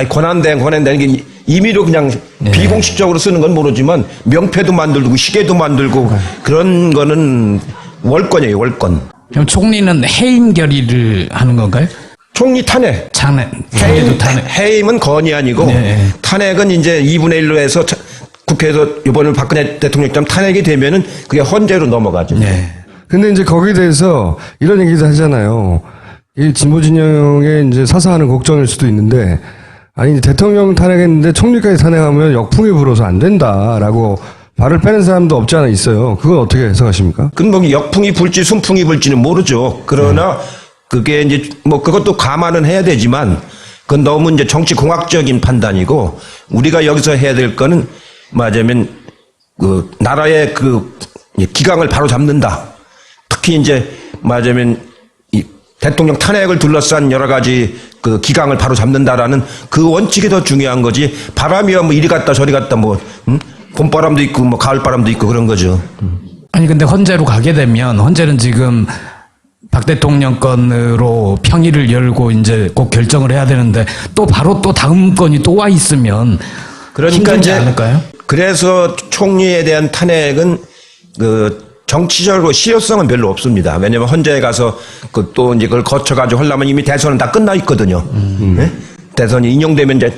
E: 권한대행 이게 임의로 그냥 비공식적으로 쓰는 건 모르지만 명패도 만들고 시계도 만들고 그런 거는 월권이에요, 월권.
B: 그럼 총리는 해임 결의를 하는 건가요?
E: 총리 탄핵.
B: 총리도 탄핵.
E: 해임은 건이 아니고
B: 네.
E: 탄핵은 이제 2분의 1로 해서 국회에서 이번에 박근혜 대통령처럼 탄핵이 되면은 그게 헌재로 넘어가죠.
B: 네.
A: 근데 이제 거기에 대해서 이런 얘기도 하잖아요. 이 진보 진영의 이제 사사하는 걱정일 수도 있는데, 아니, 대통령 탄핵했는데 총리까지 탄핵하면 역풍이 불어서 안 된다라고 발을 빼는 사람도 없지 않아 있어요. 그건 어떻게 해석하십니까?
E: 그건 뭐 역풍이 불지 순풍이 불지는 모르죠. 그러나 그게 이제 뭐 그것도 감안은 해야 되지만 그건 너무 이제 정치 공학적인 판단이고 우리가 여기서 해야 될 거는 말하자면 그 나라의 그 기강을 바로 잡는다. 특히 이제 말하자면 이 대통령 탄핵을 둘러싼 여러 가지 그 기강을 바로 잡는다라는 그 원칙이 더 중요한 거지. 바람이야 뭐 이리 갔다 저리 갔다 뭐 봄바람도 있고 뭐 가을바람도 있고 그런 거죠.
B: 아니 근데 헌재로 가게 되면 헌재는 지금 박 대통령 건으로 평의를 열고 이제 꼭 결정을 해야 되는데 또 바로 또 다음 건이 또 와 있으면
E: 그러니까
B: 힘들지
E: 이제
B: 않을까요?
E: 그래서 총리에 대한 탄핵은 그 정치적으로 실효성은 별로 없습니다. 왜냐하면 헌재에 가서 그 또 이제 그걸 거쳐가지고 하려면 이미 대선은 다 끝나 있거든요. 네? 대선이 인용되면 이제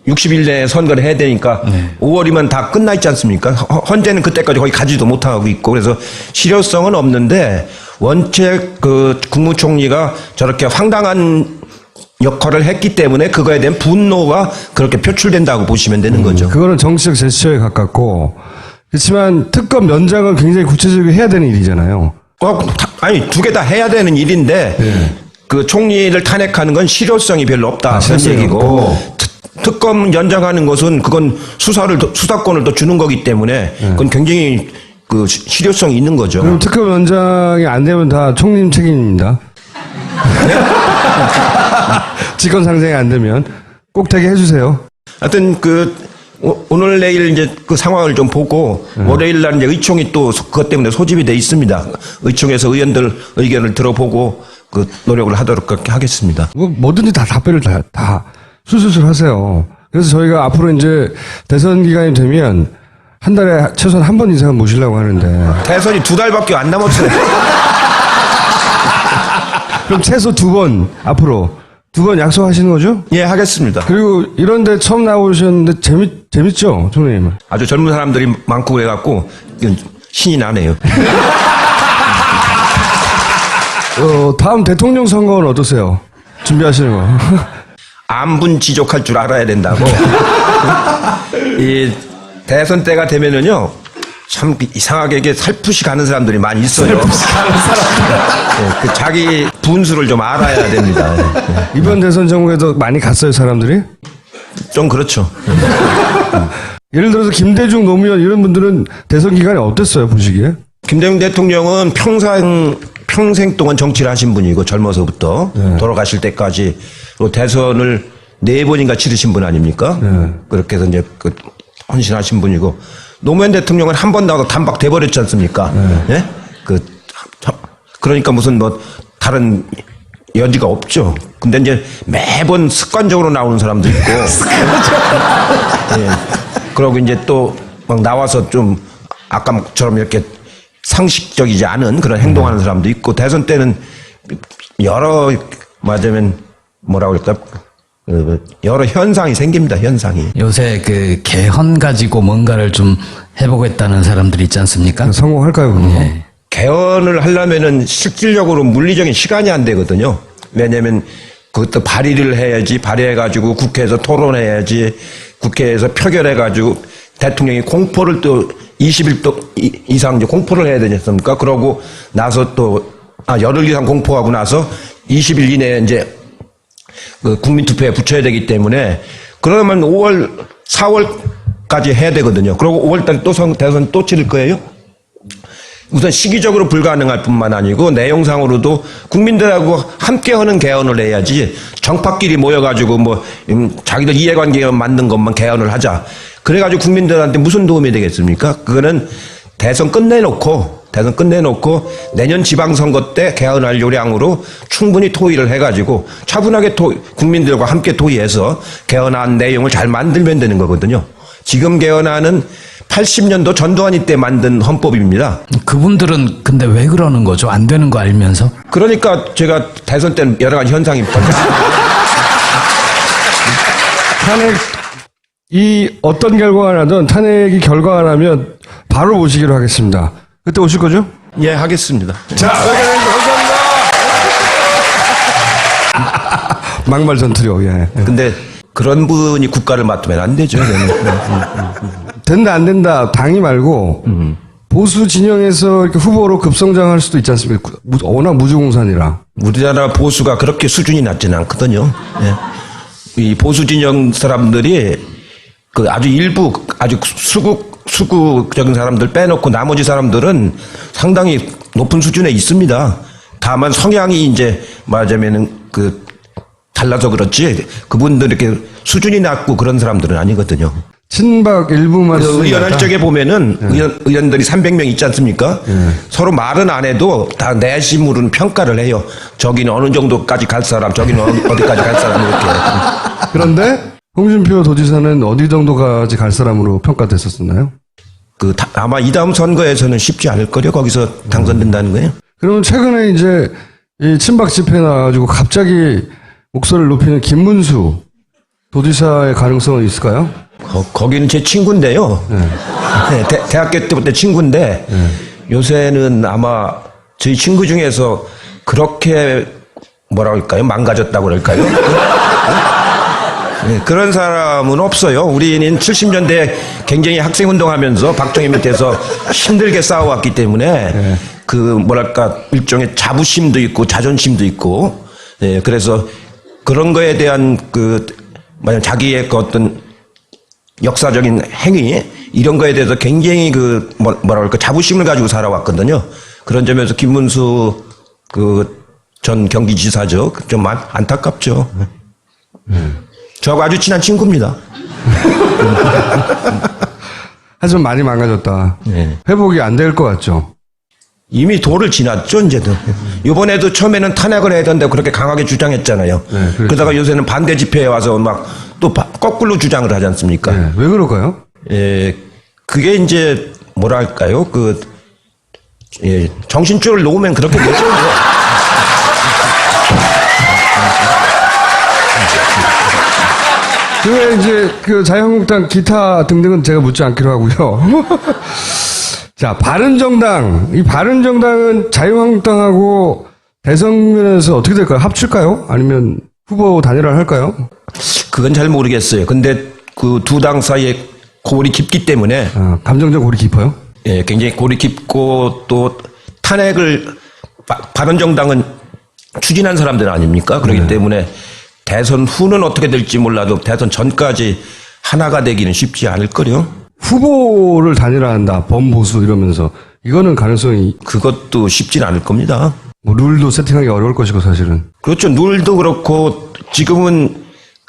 E: 60일 내에 선거를 해야 되니까 5월이면 다 끝나 있지 않습니까? 헌재는 그때까지 거의 가지도 못하고 있고 그래서 실효성은 없는데 원체 그 국무총리가 저렇게 황당한 역할을 했기 때문에 그거에 대한 분노가 그렇게 표출된다고 보시면 되는 거죠.
A: 그거는 정치적 제스처에 가깝고, 그렇지만 특검 연장은 굉장히 구체적으로 해야 되는 일이잖아요.
E: 아니 두 개 다 해야 되는 일인데 그 총리를 탄핵하는 건 실효성이 별로 없다 그런 얘기고 특검 연장하는 것은 그건 수사권을 더 주는 거기 때문에 그건 굉장히 그 실효성이 있는 거죠.
A: 그럼 특검원장이 안 되면 다 총님 책임입니다. 직권 상정이 안 되면 꼭 되게 해주세요.
E: 하여튼 오늘 내일 이제 그 상황을 좀 보고 월요일 날 이제 의총이 또 그것 때문에 소집이 돼 있습니다. 의총에서 의원들 의견을 들어보고 그 노력을 하도록 그렇게 하겠습니다.
A: 뭐든지 다 답변을 다 술술술 하세요. 그래서 저희가 앞으로 이제 대선 기간이 되면 한 달에 최소한 한 번 이상은 모시려고 하는데
E: 대선이 2달밖에 안 남았어요.
A: 그럼 최소 2번 앞으로 2번 약속하시는 거죠?
E: 예, 하겠습니다.
A: 그리고 이런데 처음 나오셨는데 재밌죠, 총님?
E: 아주 젊은 사람들이 많고 그래갖고 신이 나네요.
A: 다음 대통령 선거는 어떠세요? 준비하시는 거?
E: 안분 지족할 줄 알아야 된다고. 이 대선 때가 되면은요, 참 이상하게 이게 살풋이 가는 사람들이 많이 있어요. 살풋이 가는 사람들. 그 자기 분수를 좀 알아야 됩니다.
A: 이번 대선 정부에도 많이 갔어요, 사람들이?
E: 좀 그렇죠.
A: 예를 들어서 김대중, 노무현 이런 분들은 대선 기간에 어땠어요, 보시기에?
E: 김대중 대통령은 평생 동안 정치를 하신 분이고 젊어서부터 돌아가실 때까지 또 대선을 4번인가 치르신 분 아닙니까? 그렇게 해서 이제 헌신하신 분이고 노무현 대통령은 한 번 나와도 단박 돼버렸지 않습니까? 예? 그러니까 무슨 뭐 다른 여지가 없죠. 근데 이제 매번 습관적으로 나오는 사람도 있고. 예. 그러고 이제 또 막 나와서 좀 아까처럼 이렇게 상식적이지 않은 그런 행동하는 사람도 있고 대선 때는 여러 말하자면 뭐라고 할까 여러 현상이 생깁니다. 현상이.
B: 요새 그 개헌 가지고 뭔가를 좀 해보겠다는 사람들이 있지 않습니까?
A: 성공할까요, 그럼?
B: 예.
E: 개헌을 하려면은 실질적으로 물리적인 시간이 안 되거든요. 왜냐하면 그것도 발의를 해야지 발의해가지고 국회에서 토론해야지 국회에서 표결해가지고 대통령이 공포를 또 20일 이상 이제 공포를 해야 되지 않습니까? 그러고 나서 또 열흘 이상 공포하고 나서 20일 이내에 이제 그 국민투표에 붙여야 되기 때문에 그러면 5월, 4월까지 해야 되거든요. 그리고 5월달에 또 대선 또 치를 거예요? 우선 시기적으로 불가능할 뿐만 아니고 내용상으로도 국민들하고 함께 하는 개헌을 해야지 정파끼리 모여가지고 뭐 자기들 이해관계 만든 것만 개헌을 하자. 그래가지고 국민들한테 무슨 도움이 되겠습니까? 그거는 대선 끝내놓고 내년 지방선거 때 개헌할 요량으로 충분히 토의를 해가지고 차분하게 국민들과 함께 토의해서 개헌안 내용을 잘 만들면 되는 거거든요. 지금 개헌안은 80년도 전두환이 때 만든 헌법입니다.
B: 그분들은 근데 왜 그러는 거죠? 안 되는 거 알면서?
E: 그러니까 제가 대선 때는 여러 가지 현상이
A: 탄핵, 어떤 결과가 나든 탄핵이 결과가 나면 바로 모시기로 하겠습니다. 그때 오실 거죠?
E: 예, 하겠습니다.
A: 자, 감사합니다. 막말 전투력, 예.
E: 근데 그런 분이 국가를 맡으면 안 되죠.
A: 된다, 안 된다, 당이 말고, 보수 진영에서 이렇게 후보로 급성장할 수도 있지 않습니까? 워낙 무주공산이라.
E: 우리나라 보수가 그렇게 수준이 낮지는 않거든요. 예. 이 보수 진영 사람들이 그 아주 일부 아주 수구적인 사람들 빼놓고 나머지 사람들은 상당히 높은 수준에 있습니다. 다만 성향이 이제 말하자면은 달라서 그렇지 그분들 이렇게 수준이 낮고 그런 사람들은 아니거든요.
A: 친박 일부만.
E: 의원할 적에 보면은 의원들이 300명 있지 않습니까? 서로 말은 안 해도 다 내심으로는 평가를 해요. 저기는 어느 정도까지 갈 사람, 저기는 어디까지 갈 사람 이렇게.
A: 그런데 홍준표 도지사는 어디 정도까지 갈 사람으로 평가됐었나요?
E: 아마 이 다음 선거에서는 쉽지 않을 거요. 거기서 당선된다는 거예요.
A: 그러면 최근에 이제 이 친박 집회 나와가지고 갑자기 목소리를 높이는 김문수 도지사의 가능성은 있을까요?
E: 거기는 제 친구인데요. 네, 대학교 때부터 친구인데 요새는 아마 저희 친구 중에서 그렇게 뭐라 할까요? 망가졌다고 그럴까요? 네, 그런 사람은 없어요. 우리는 70년대 굉장히 학생운동하면서 박정희 밑에서 힘들게 싸워왔기 때문에 뭐랄까 일종의 자부심도 있고 자존심도 있고 그래서 그런 거에 대한 만약 자기의 어떤 역사적인 행위 이런 거에 대해서 굉장히 그 뭐라 그럴까 자부심을 가지고 살아왔거든요. 그런 점에서 김문수 그 전 경기지사죠. 좀 안타깝죠. 저하고 아주 친한 친구입니다.
A: 하지만 많이 망가졌다.
E: 네.
A: 회복이 안 될 것 같죠.
E: 이미 도를 지났죠, 이제도. 이번에도 처음에는 탄핵을 해야 된다고 그렇게 강하게 주장했잖아요.
A: 네, 그렇죠.
E: 그러다가 요새는 반대 집회에 와서 막 또 거꾸로 주장을 하지 않습니까?
A: 네. 왜 그럴까요?
E: 예, 그게 이제 뭐랄까요? 정신줄을 놓으면 그렇게 되죠.
A: 그 이제 그 자유한국당 기타 등등은 제가 묻지 않기로 하고요. 자, 바른정당. 이 바른정당은 자유한국당하고 대선면에서 어떻게 될까요? 합칠까요? 아니면 후보 단일화를 할까요?
E: 그건 잘 모르겠어요. 근데 그 두 당 사이에 골이 깊기 때문에
A: 아, 감정적 골이 깊어요?
E: 예, 굉장히 골이 깊고 또 탄핵을 바른정당은 추진한 사람들 아닙니까? 그렇기 때문에 대선 후는 어떻게 될지 몰라도 대선 전까지 하나가 되기는 쉽지 않을 거요.
A: 후보를 단일화한다. 범보수 이러면서. 이거는 가능성이
E: 그것도 쉽진 않을 겁니다.
A: 뭐 룰도 세팅하기 어려울 것이고 사실은.
E: 그렇죠. 룰도 그렇고 지금은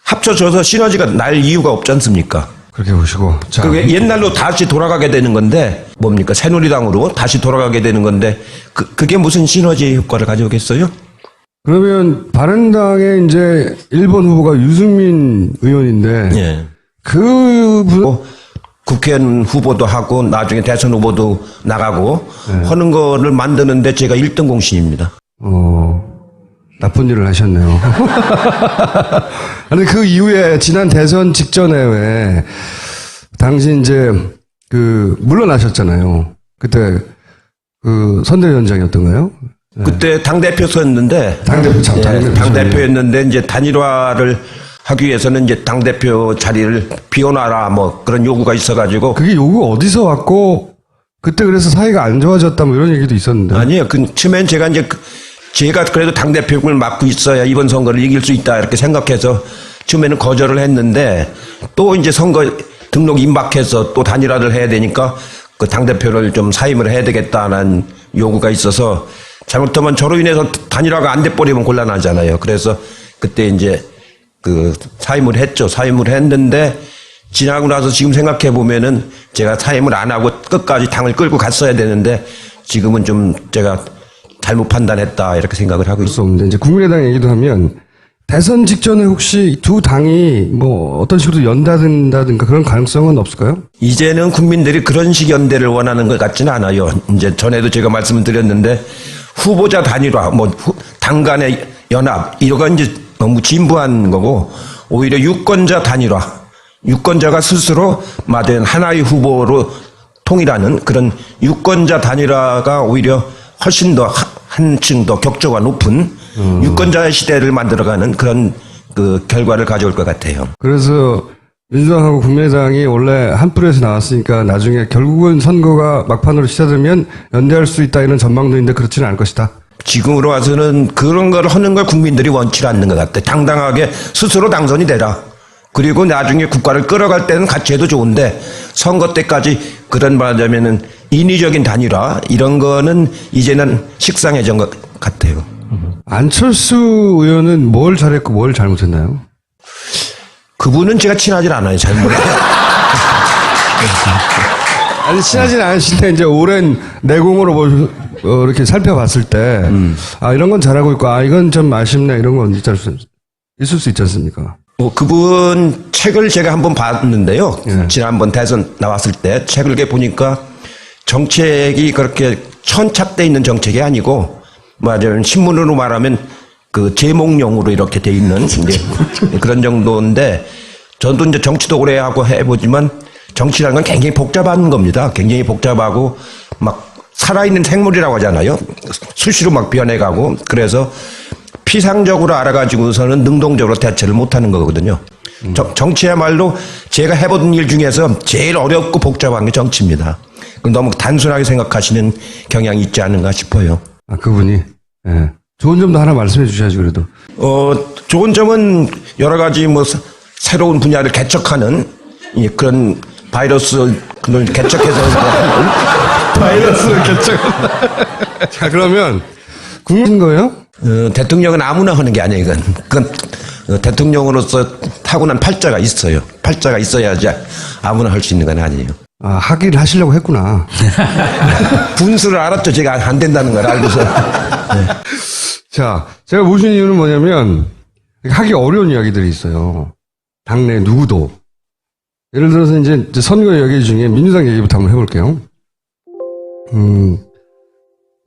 E: 합쳐져서 시너지가 날 이유가 없지 않습니까?
A: 그렇게 보시고. 자,
E: 그게 옛날로 다시 돌아가게 되는 건데 뭡니까? 새누리당으로 다시 돌아가게 되는 건데 그게 무슨 시너지 효과를 가져오겠어요?
A: 그러면 바른당의 이제 1번 후보가 유승민 의원인데
E: 예.
A: 그분
E: 국회의원 후보도 하고 나중에 대선 후보도 나가고 하는 거를 만드는데 제가 1등 공신입니다.
A: 나쁜 일을 하셨네요. 아니 그 이후에 지난 대선 직전에 왜 당시 이제 그 물러나셨잖아요. 그때 그 선대위원장이었던가요?
E: 그때 당대표였는데 당대표였는데 이제 단일화를 하기 위해서는 이제 당대표 자리를 비워놔라 뭐 그런 요구가 있어가지고
A: 그게 요구 어디서 왔고 그때 그래서 사이가 안 좋아졌다 뭐 이런 얘기도 있었는데.
E: 아니요. 그 처음엔 제가 그래도 당대표를 맡고 있어야 이번 선거를 이길 수 있다 이렇게 생각해서 처음에는 거절을 했는데 또 이제 선거 등록 임박해서 또 단일화를 해야 되니까 그 당대표를 좀 사임을 해야 되겠다는 요구가 있어서 잘못하면 저로 인해서 단일화가 안 돼버리면 곤란하잖아요. 그래서 그때 이제 그 사임을 했죠. 사임을 했는데 지나고 나서 지금 생각해 보면은 제가 사임을 안 하고 끝까지 당을 끌고 갔어야 되는데 지금은 좀 제가 잘못 판단했다 이렇게 생각을 하고
A: 그럴 수
E: 있습니다.
A: 없는데 이제 국민의당 얘기도 하면 대선 직전에 혹시 두 당이 뭐 어떤 식으로 연다든가 그런 가능성은 없을까요?
E: 이제는 국민들이 그런 식 연대를 원하는 것 같지는 않아요. 이제 전에도 제가 말씀을 드렸는데 후보자 단일화, 뭐 당 간의 연합 이거 이제 너무 진부한 거고 오히려 유권자 단일화, 유권자가 스스로 마된 하나의 후보로 통일하는 그런 유권자 단일화가 오히려 훨씬 더 한층 더 격조가 높은 유권자의 시대를 만들어가는 그런 그 결과를 가져올 것 같아요.
A: 그래서 민주당하고 국민의당이 원래 한 뿔에서 나왔으니까 나중에 결국은 선거가 막판으로 시작되면 연대할 수 있다 이런 전망도 있는데 그렇지는 않을 것이다.
E: 지금으로 와서는 그런 걸 하는 걸 국민들이 원치 않는 것 같아. 당당하게 스스로 당선이 되라. 그리고 나중에 국가를 끌어갈 때는 같이 해도 좋은데 선거 때까지 그런 말하자면은 인위적인 단일화 이런 거는 이제는 식상해진 것 같아요.
A: 안철수 의원은 뭘 잘했고 뭘 잘못했나요?
E: 그분은 제가 친하진 않아요. 잘 몰라요.
A: 아니 친하진 않으신데 이제 오랜 내공으로 이렇게 살펴봤을 때 아 이런 건 잘하고 있고 아 이건 좀 아쉽네 이런 건 있을 수 있지 않습니까?
E: 뭐 그분 책을 제가 한번 봤는데요.
A: 예.
E: 지난번 대선 나왔을 때 책을 이렇게 보니까 정책이 그렇게 천착돼 있는 정책이 아니고 맞아요. 신문으로 말하면 그 제목용으로 이렇게 돼 있는 이제 그런 정도인데 저도 이제 정치도 오래 하고 해보지만 정치라는 건 굉장히 복잡한 겁니다. 굉장히 복잡하고 막 살아있는 생물이라고 하잖아요. 수시로 막 변해가고 그래서 피상적으로 알아가지고서는 능동적으로 대처를 못하는 거거든요. 정치야말로 제가 해본 일 중에서 제일 어렵고 복잡한 게 정치입니다. 너무 단순하게 생각하시는 경향이 있지 않은가 싶어요.
A: 아 그분이 예. 좋은 점도 하나 말씀해 주셔야지 그래도.
E: 좋은 점은 여러 가지 뭐 새로운 분야를 개척하는 예, 그런 바이러스 그걸 개척해서
A: 바이러스를 개척. 자, 그러면 국민 거예요?
E: 대통령은 아무나 하는 게 아니에요. 그건 대통령으로서 타고난 팔자가 있어요. 팔자가 있어야지 아무나 할 수 있는 건 아니에요.
A: 아, 하기를 하시려고 했구나.
E: 분수를 알았죠. 제가 안 된다는 걸 알고서.
A: 자, 제가 모신 이유는 뭐냐면, 하기 어려운 이야기들이 있어요. 당내 누구도. 예를 들어서 이제 선거 이야기 중에 민주당 얘기부터 한번 해볼게요.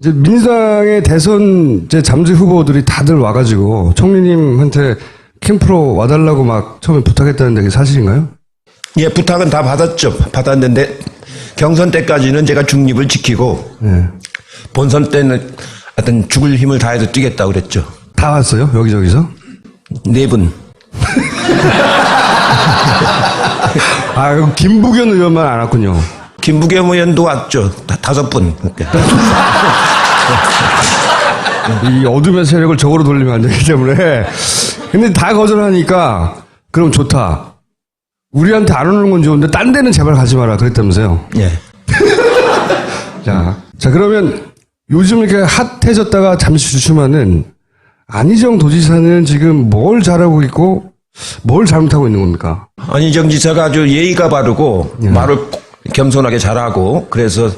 A: 이제 민주당의 대선 이제 잠재 후보들이 다들 와가지고 총리님한테 캠프로 와달라고 막 처음에 부탁했다는데 그게 사실인가요?
E: 예, 부탁은 다 받았죠. 받았는데 경선 때까지는 제가 중립을 지키고
A: 네.
E: 본선 때는 하여튼 죽을 힘을 다해서 뛰겠다고 그랬죠.
A: 다 왔어요? 여기저기서?
E: 4분.
A: 아, 그럼 김부겸 의원만 안 왔군요.
E: 김부겸 의원도 왔죠. 5분.
A: 이 어둠의 세력을 적으로 돌리면 안 되기 때문에. 근데 다 거절하니까, 그럼 좋다. 우리한테 안 오는 건 좋은데, 딴 데는 제발 가지 마라. 그랬다면서요.
E: 예.
A: 자, 그러면 요즘 이렇게 핫해졌다가 잠시 주춤하는 안희정 도지사는 지금 뭘 잘하고 있고, 뭘 잘못하고 있는 겁니까?
E: 안희정 지사가 아주 예의가 바르고 말을 겸손하게 잘하고 그래서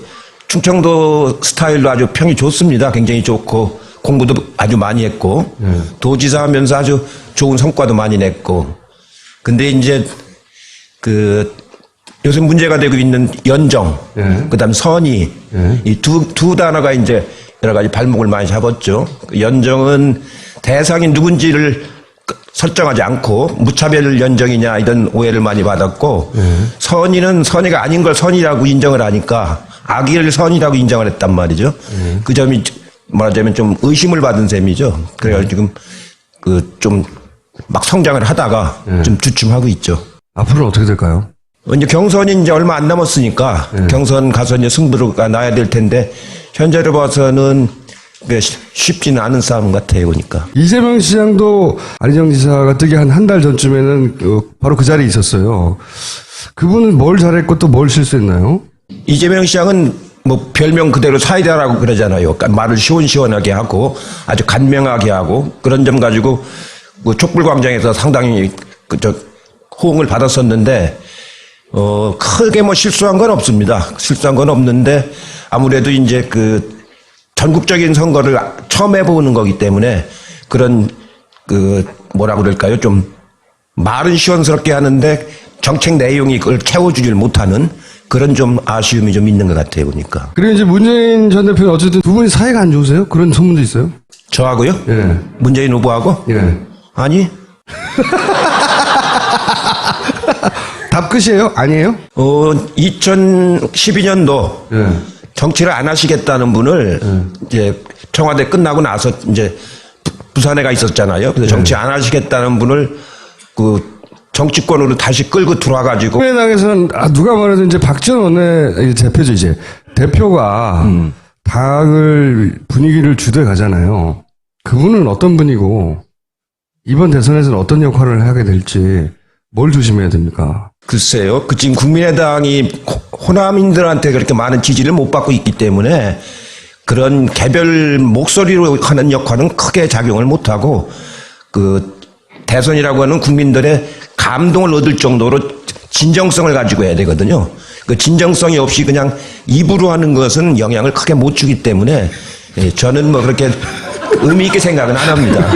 E: 충청도 스타일로 아주 평이 좋습니다. 굉장히 좋고 공부도 아주 많이 했고 도지사 하면서 아주 좋은 성과도 많이 냈고 근데 이제 그 요새 문제가 되고 있는 연정 그다음 선의 이 두 단어가 이제 여러 가지 발목을 많이 잡았죠. 그 연정은 대상이 누군지를 설정하지 않고 무차별 연정이냐 이런 오해를 많이 받았고 선의는 선의가 아닌 걸 선의라고 인정을 하니까 악의를 선의라고 인정을 했단 말이죠. 그 점이 말하자면 좀 의심을 받은 셈이죠. 그래가지고 지금 그 좀 막 성장을 하다가 좀 주춤하고 있죠.
A: 앞으로는 어떻게 될까요?
E: 이제 경선이 이제 얼마 안 남았으니까 경선 가서 이제 승부가 나야 될 텐데 현재로 봐서는 쉽지는 않은 싸움 같아요, 보니까.
A: 이재명 시장도 안희정 지사가 뜨기 한 달 전쯤에는 바로 그 자리에 있었어요. 그분은 뭘 잘했고 또 뭘 실수했나요?
E: 이재명 시장은 뭐 별명 그대로 사이다라고 그러잖아요. 그러니까 말을 시원시원하게 하고 아주 간명하게 하고 그런 점 가지고 그 촛불광장에서 상당히 호응을 받았었는데 크게 뭐 실수한 건 없습니다. 실수한 건 없는데 아무래도 이제 그 전국적인 선거를 처음 해보는 거기 때문에 그런 그 뭐라 그럴까요? 좀 말은 시원스럽게 하는데 정책 내용이 그걸 채워주질 못하는 그런 좀 아쉬움이 좀 있는 것 같아요, 보니까.
A: 그리고 이제 문재인 전 대표는 어쨌든 두 분이 사이가 안 좋으세요? 그런 소문도 있어요?
E: 저하고요?
A: 예.
E: 문재인 후보하고?
A: 예.
E: 아니.
A: 답 끝이에요? 아니에요?
E: 2012년도
A: 예.
E: 정치를 안 하시겠다는 분을 이제 청와대 끝나고 나서 이제 부산에 가 있었잖아요. 그래서 정치 안 하시겠다는 분을 그 정치권으로 다시 끌고 들어와가지고
A: 국민의당에서는 누가 말해도 이제 박지원 원내 대표죠 이제 대표가 당을 분위기를 주도해 가잖아요. 그분은 어떤 분이고 이번 대선에서는 어떤 역할을 하게 될지 뭘 조심해야 됩니까?
E: 글쎄요. 그 지금 국민의당이 호남인들한테 그렇게 많은 지지를 못 받고 있기 때문에 그런 개별 목소리로 하는 역할은 크게 작용을 못하고 그 대선이라고 하는 국민들의 감동을 얻을 정도로 진정성을 가지고 해야 되거든요. 그 진정성이 없이 그냥 입으로 하는 것은 영향을 크게 못 주기 때문에 저는 뭐 그렇게 의미 있게 생각은 안 합니다.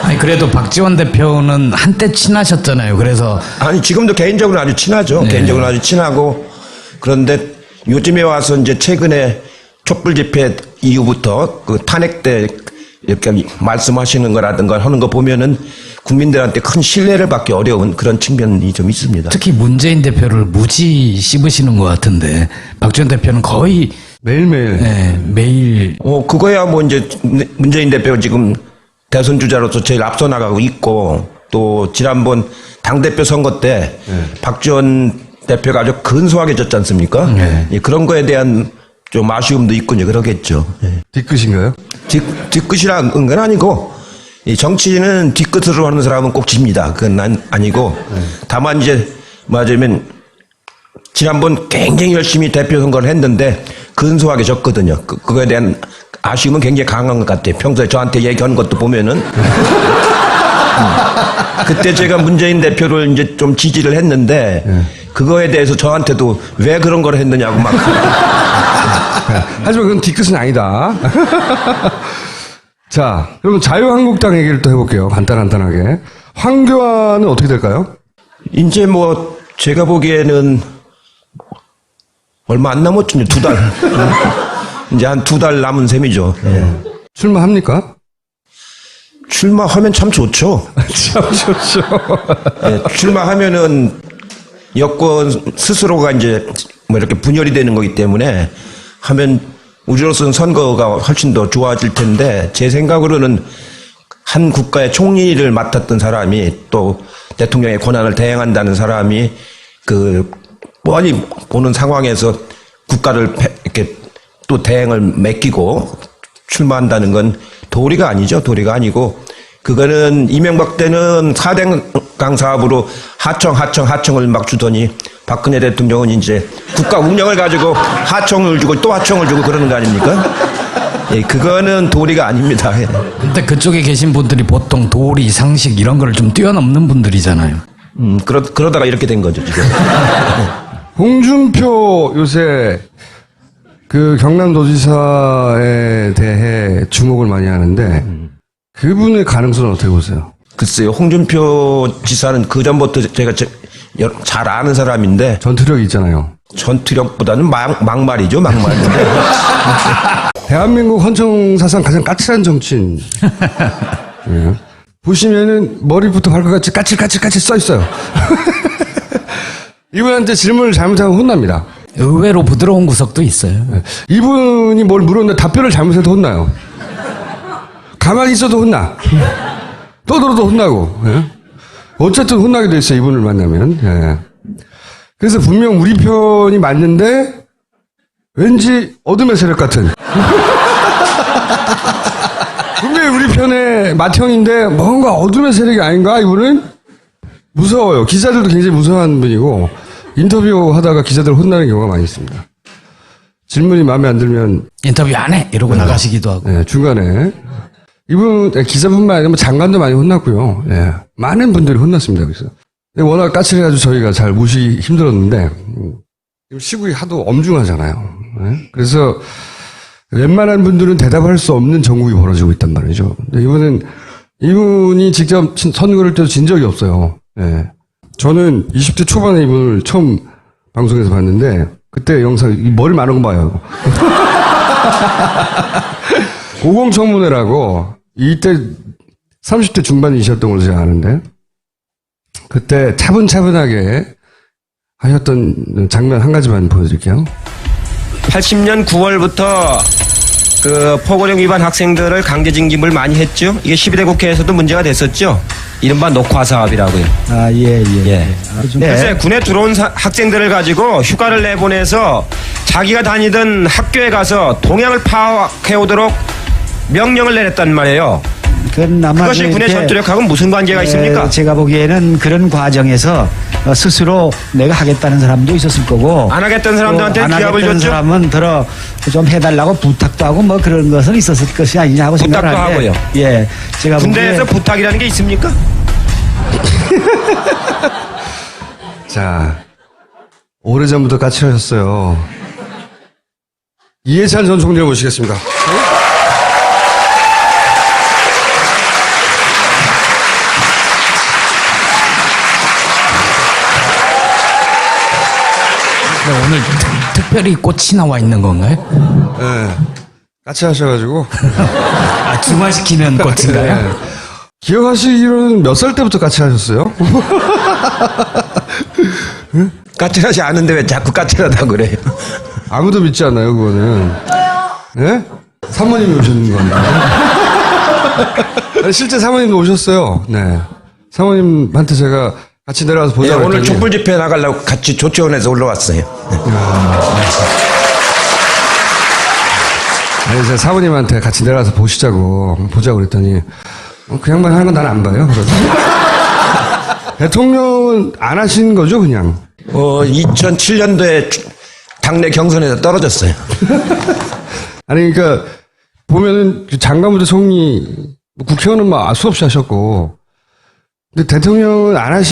B: 아니 그래도 박지원 대표는 한때 친하셨잖아요. 그래서
E: 아니 지금도 개인적으로 아주 친하죠.
B: 네.
E: 개인적으로 아주 친하고 그런데 요즘에 와서 이제 최근에 촛불 집회 이후부터 그 탄핵 때 이렇게 말씀하시는 거라든가 하는 거 보면은 국민들한테 큰 신뢰를 받기 어려운 그런 측면이 좀 있습니다.
B: 특히 문재인 대표를 무지 씹으시는 것 같은데 박지원 대표는 거의
A: 매일매일.
B: 네, 매일
E: 그거야 뭐 이제 문재인 대표가 지금 대선 주자로서 제일 앞서 나가고 있고 또 지난번 당대표 선거 때 박지원 대표가 아주 근소하게 졌지 않습니까? 예, 그런 거에 대한 좀 아쉬움도 있고 이제 그러겠죠. 예.
A: 뒤끝인가요?
E: 뒤끝이라는 건 아니고 이 정치인은 뒤끝으로 하는 사람은 꼭 집니다. 그건 아니고 다만 이제 맞으면 지난번 굉장히 열심히 대표 선거를 했는데 근소하게 졌거든요. 그거에 대한 아쉬움은 굉장히 강한 것 같아요. 평소에 저한테 얘기하는 것도 보면은 그때 제가 문재인 대표를 이제 좀 지지를 했는데 그거에 대해서 저한테도 왜 그런 걸 했느냐고 막
A: 하지만 그건 뒤끝은 아니다. 자, 그럼 자유한국당 얘기를 또 해볼게요. 간단하게. 황교안은 어떻게 될까요?
E: 이제 뭐 제가 보기에는 얼마 안 남았죠. 2달. 이제 한 2달 남은 셈이죠. 예.
A: 출마합니까?
E: 출마하면 참 좋죠.
A: 참 좋죠.
E: 예, 출마하면은 여권 스스로가 이제 뭐 이렇게 분열이 되는 거기 때문에 하면 우리로서는 선거가 훨씬 더 좋아질 텐데 제 생각으로는 한 국가의 총리를 맡았던 사람이 또 대통령의 권한을 대행한다는 사람이 그 뻔히 보는 상황에서 국가를 이렇게 또 대행을 맡기고 출마한다는 건 도리가 아니죠. 도리가 아니고 그거는 이명박 때는 4대강 사업으로 하청을 막 주더니 박근혜 대통령은 이제 국가 운영을 가지고 하청을 주고 또 하청을 주고 그러는 거 아닙니까? 예, 그거는 도리가 아닙니다. 예.
B: 근데 그쪽에 계신 분들이 보통 도리, 상식 이런 거를 좀 뛰어넘는 분들이잖아요.
E: 그러다가 이렇게 된 거죠, 지금.
A: 홍준표 요새 그 경남도지사에 대해 주목을 많이 하는데 그분의 가능성은 어떻게 보세요?
E: 글쎄요, 홍준표 지사는 그 전부터 제가 잘 아는 사람인데
A: 전투력이 있잖아요.
E: 전투력보다는 막말이죠, 막말.
A: 대한민국 헌정 사상 가장 까칠한 정치인. 예. 보시면은 머리부터 발끝까지 까칠까칠 써 있어요. 이분한테 질문을 잘못하면 혼납니다.
B: 의외로 부드러운 구석도 있어요.
A: 이분이 뭘 물었는데 답변을 잘못해도 혼나요. 가만히 있어도 혼나. 떠들어도 혼나고. 예? 어쨌든 혼나게 돼 있어요. 이분을 만나면. 예. 그래서 분명 우리 편이 맞는데 왠지 어둠의 세력 같은. 분명히 우리 편의 맏형인데 뭔가 어둠의 세력이 아닌가? 이분은 무서워요. 기자들도 굉장히 무서워하는 분이고 인터뷰 하다가 기자들 혼나는 경우가 많이 있습니다. 질문이 마음에 안 들면
B: 인터뷰 안 해! 이러고 나가시기도 하고.
A: 네, 중간에 이분 기자뿐만 아니라 장관도 많이 혼났고요. 네, 많은 분들이 혼났습니다. 그래서 워낙 까칠해가지고 저희가 잘 모시기 힘들었는데 지금 시국이 하도 엄중하잖아요. 네? 그래서 웬만한 분들은 대답할 수 없는 정국이 벌어지고 있단 말이죠. 근데 이분이 직접 선거를 때도 진 적이 없어요. 네. 저는 20대 초반에 이분을 처음 방송에서 봤는데 그때 영상 머리 많은 거 봐요. 고공청문회라고 이때 30대 중반이셨던 걸로 제가 아는데 그때 차분차분하게 하셨던 장면 한 가지만 보여드릴게요.
C: 80년 9월부터 그 포고령 위반 학생들을 강제 징집을 많이 했죠. 이게 12대 국회에서도 문제가 됐었죠. 이른바 녹화 사업이라고요.
D: 아, 예.
C: 글쎄 군에 들어온 학생들을 가지고 휴가를 내보내서 자기가 다니던 학교에 가서 동향을 파악해 오도록 명령을 내렸단 말이에요.
D: 그건 아마
C: 그것이 군의
D: 이렇게,
C: 전투력하고는 무슨 관계가 있습니까?
D: 제가 보기에는 그런 과정에서 스스로 내가 하겠다는 사람도 있었을 거고
C: 안 하겠다는 사람들한테
D: 안
C: 기합을
D: 하겠다는
C: 줬죠.
D: 사람은 더러 좀 해달라고 부탁도 하고 뭐 그런 것은 있었을 것이 아니냐고
C: 부탁도
D: 생각하는데
C: 하고요.
D: 예, 제가
C: 군대에서
D: 보기에
C: 부탁이라는 게 있습니까?
A: 자, 오래전부터 까칠하셨어요. 이해찬 전 총리를 모시겠습니다.
B: 오늘 특별히 꽃이 나와 있는 건가요?
A: 네. 까칠하셔가지고.
B: 아, 중화시키는 꽃인가요?
A: 네. 기억하시기로는 몇 살 때부터 까칠하셨어요?
E: 까칠하지 않은데 왜 자꾸 까칠하다고 그래요?
A: 아무도 믿지 않아요, 그거는. 예? 사모님이 오셨는 겁니다. 실제 사모님도 오셨어요. 네. 사모님한테 제가 같이 내려가서
E: 예,
A: 보자고
E: 오늘
A: 했더니
E: 촛불 집회 나가려고 같이 조치원에서 올라왔어요.
A: 아니, 제가 사모님한테 같이 내려가서 보자고 그랬더니 그 양반 하는 건 난 안 봐요. 그래서. 대통령은 안 하신 거죠, 그냥?
E: 2007년도에 당내 경선에서 떨어졌어요.
A: 아니, 그러니까, 보면은 장관부터 총리, 국회의원은 막 수없이 하셨고, 근데 대통령은 안 하신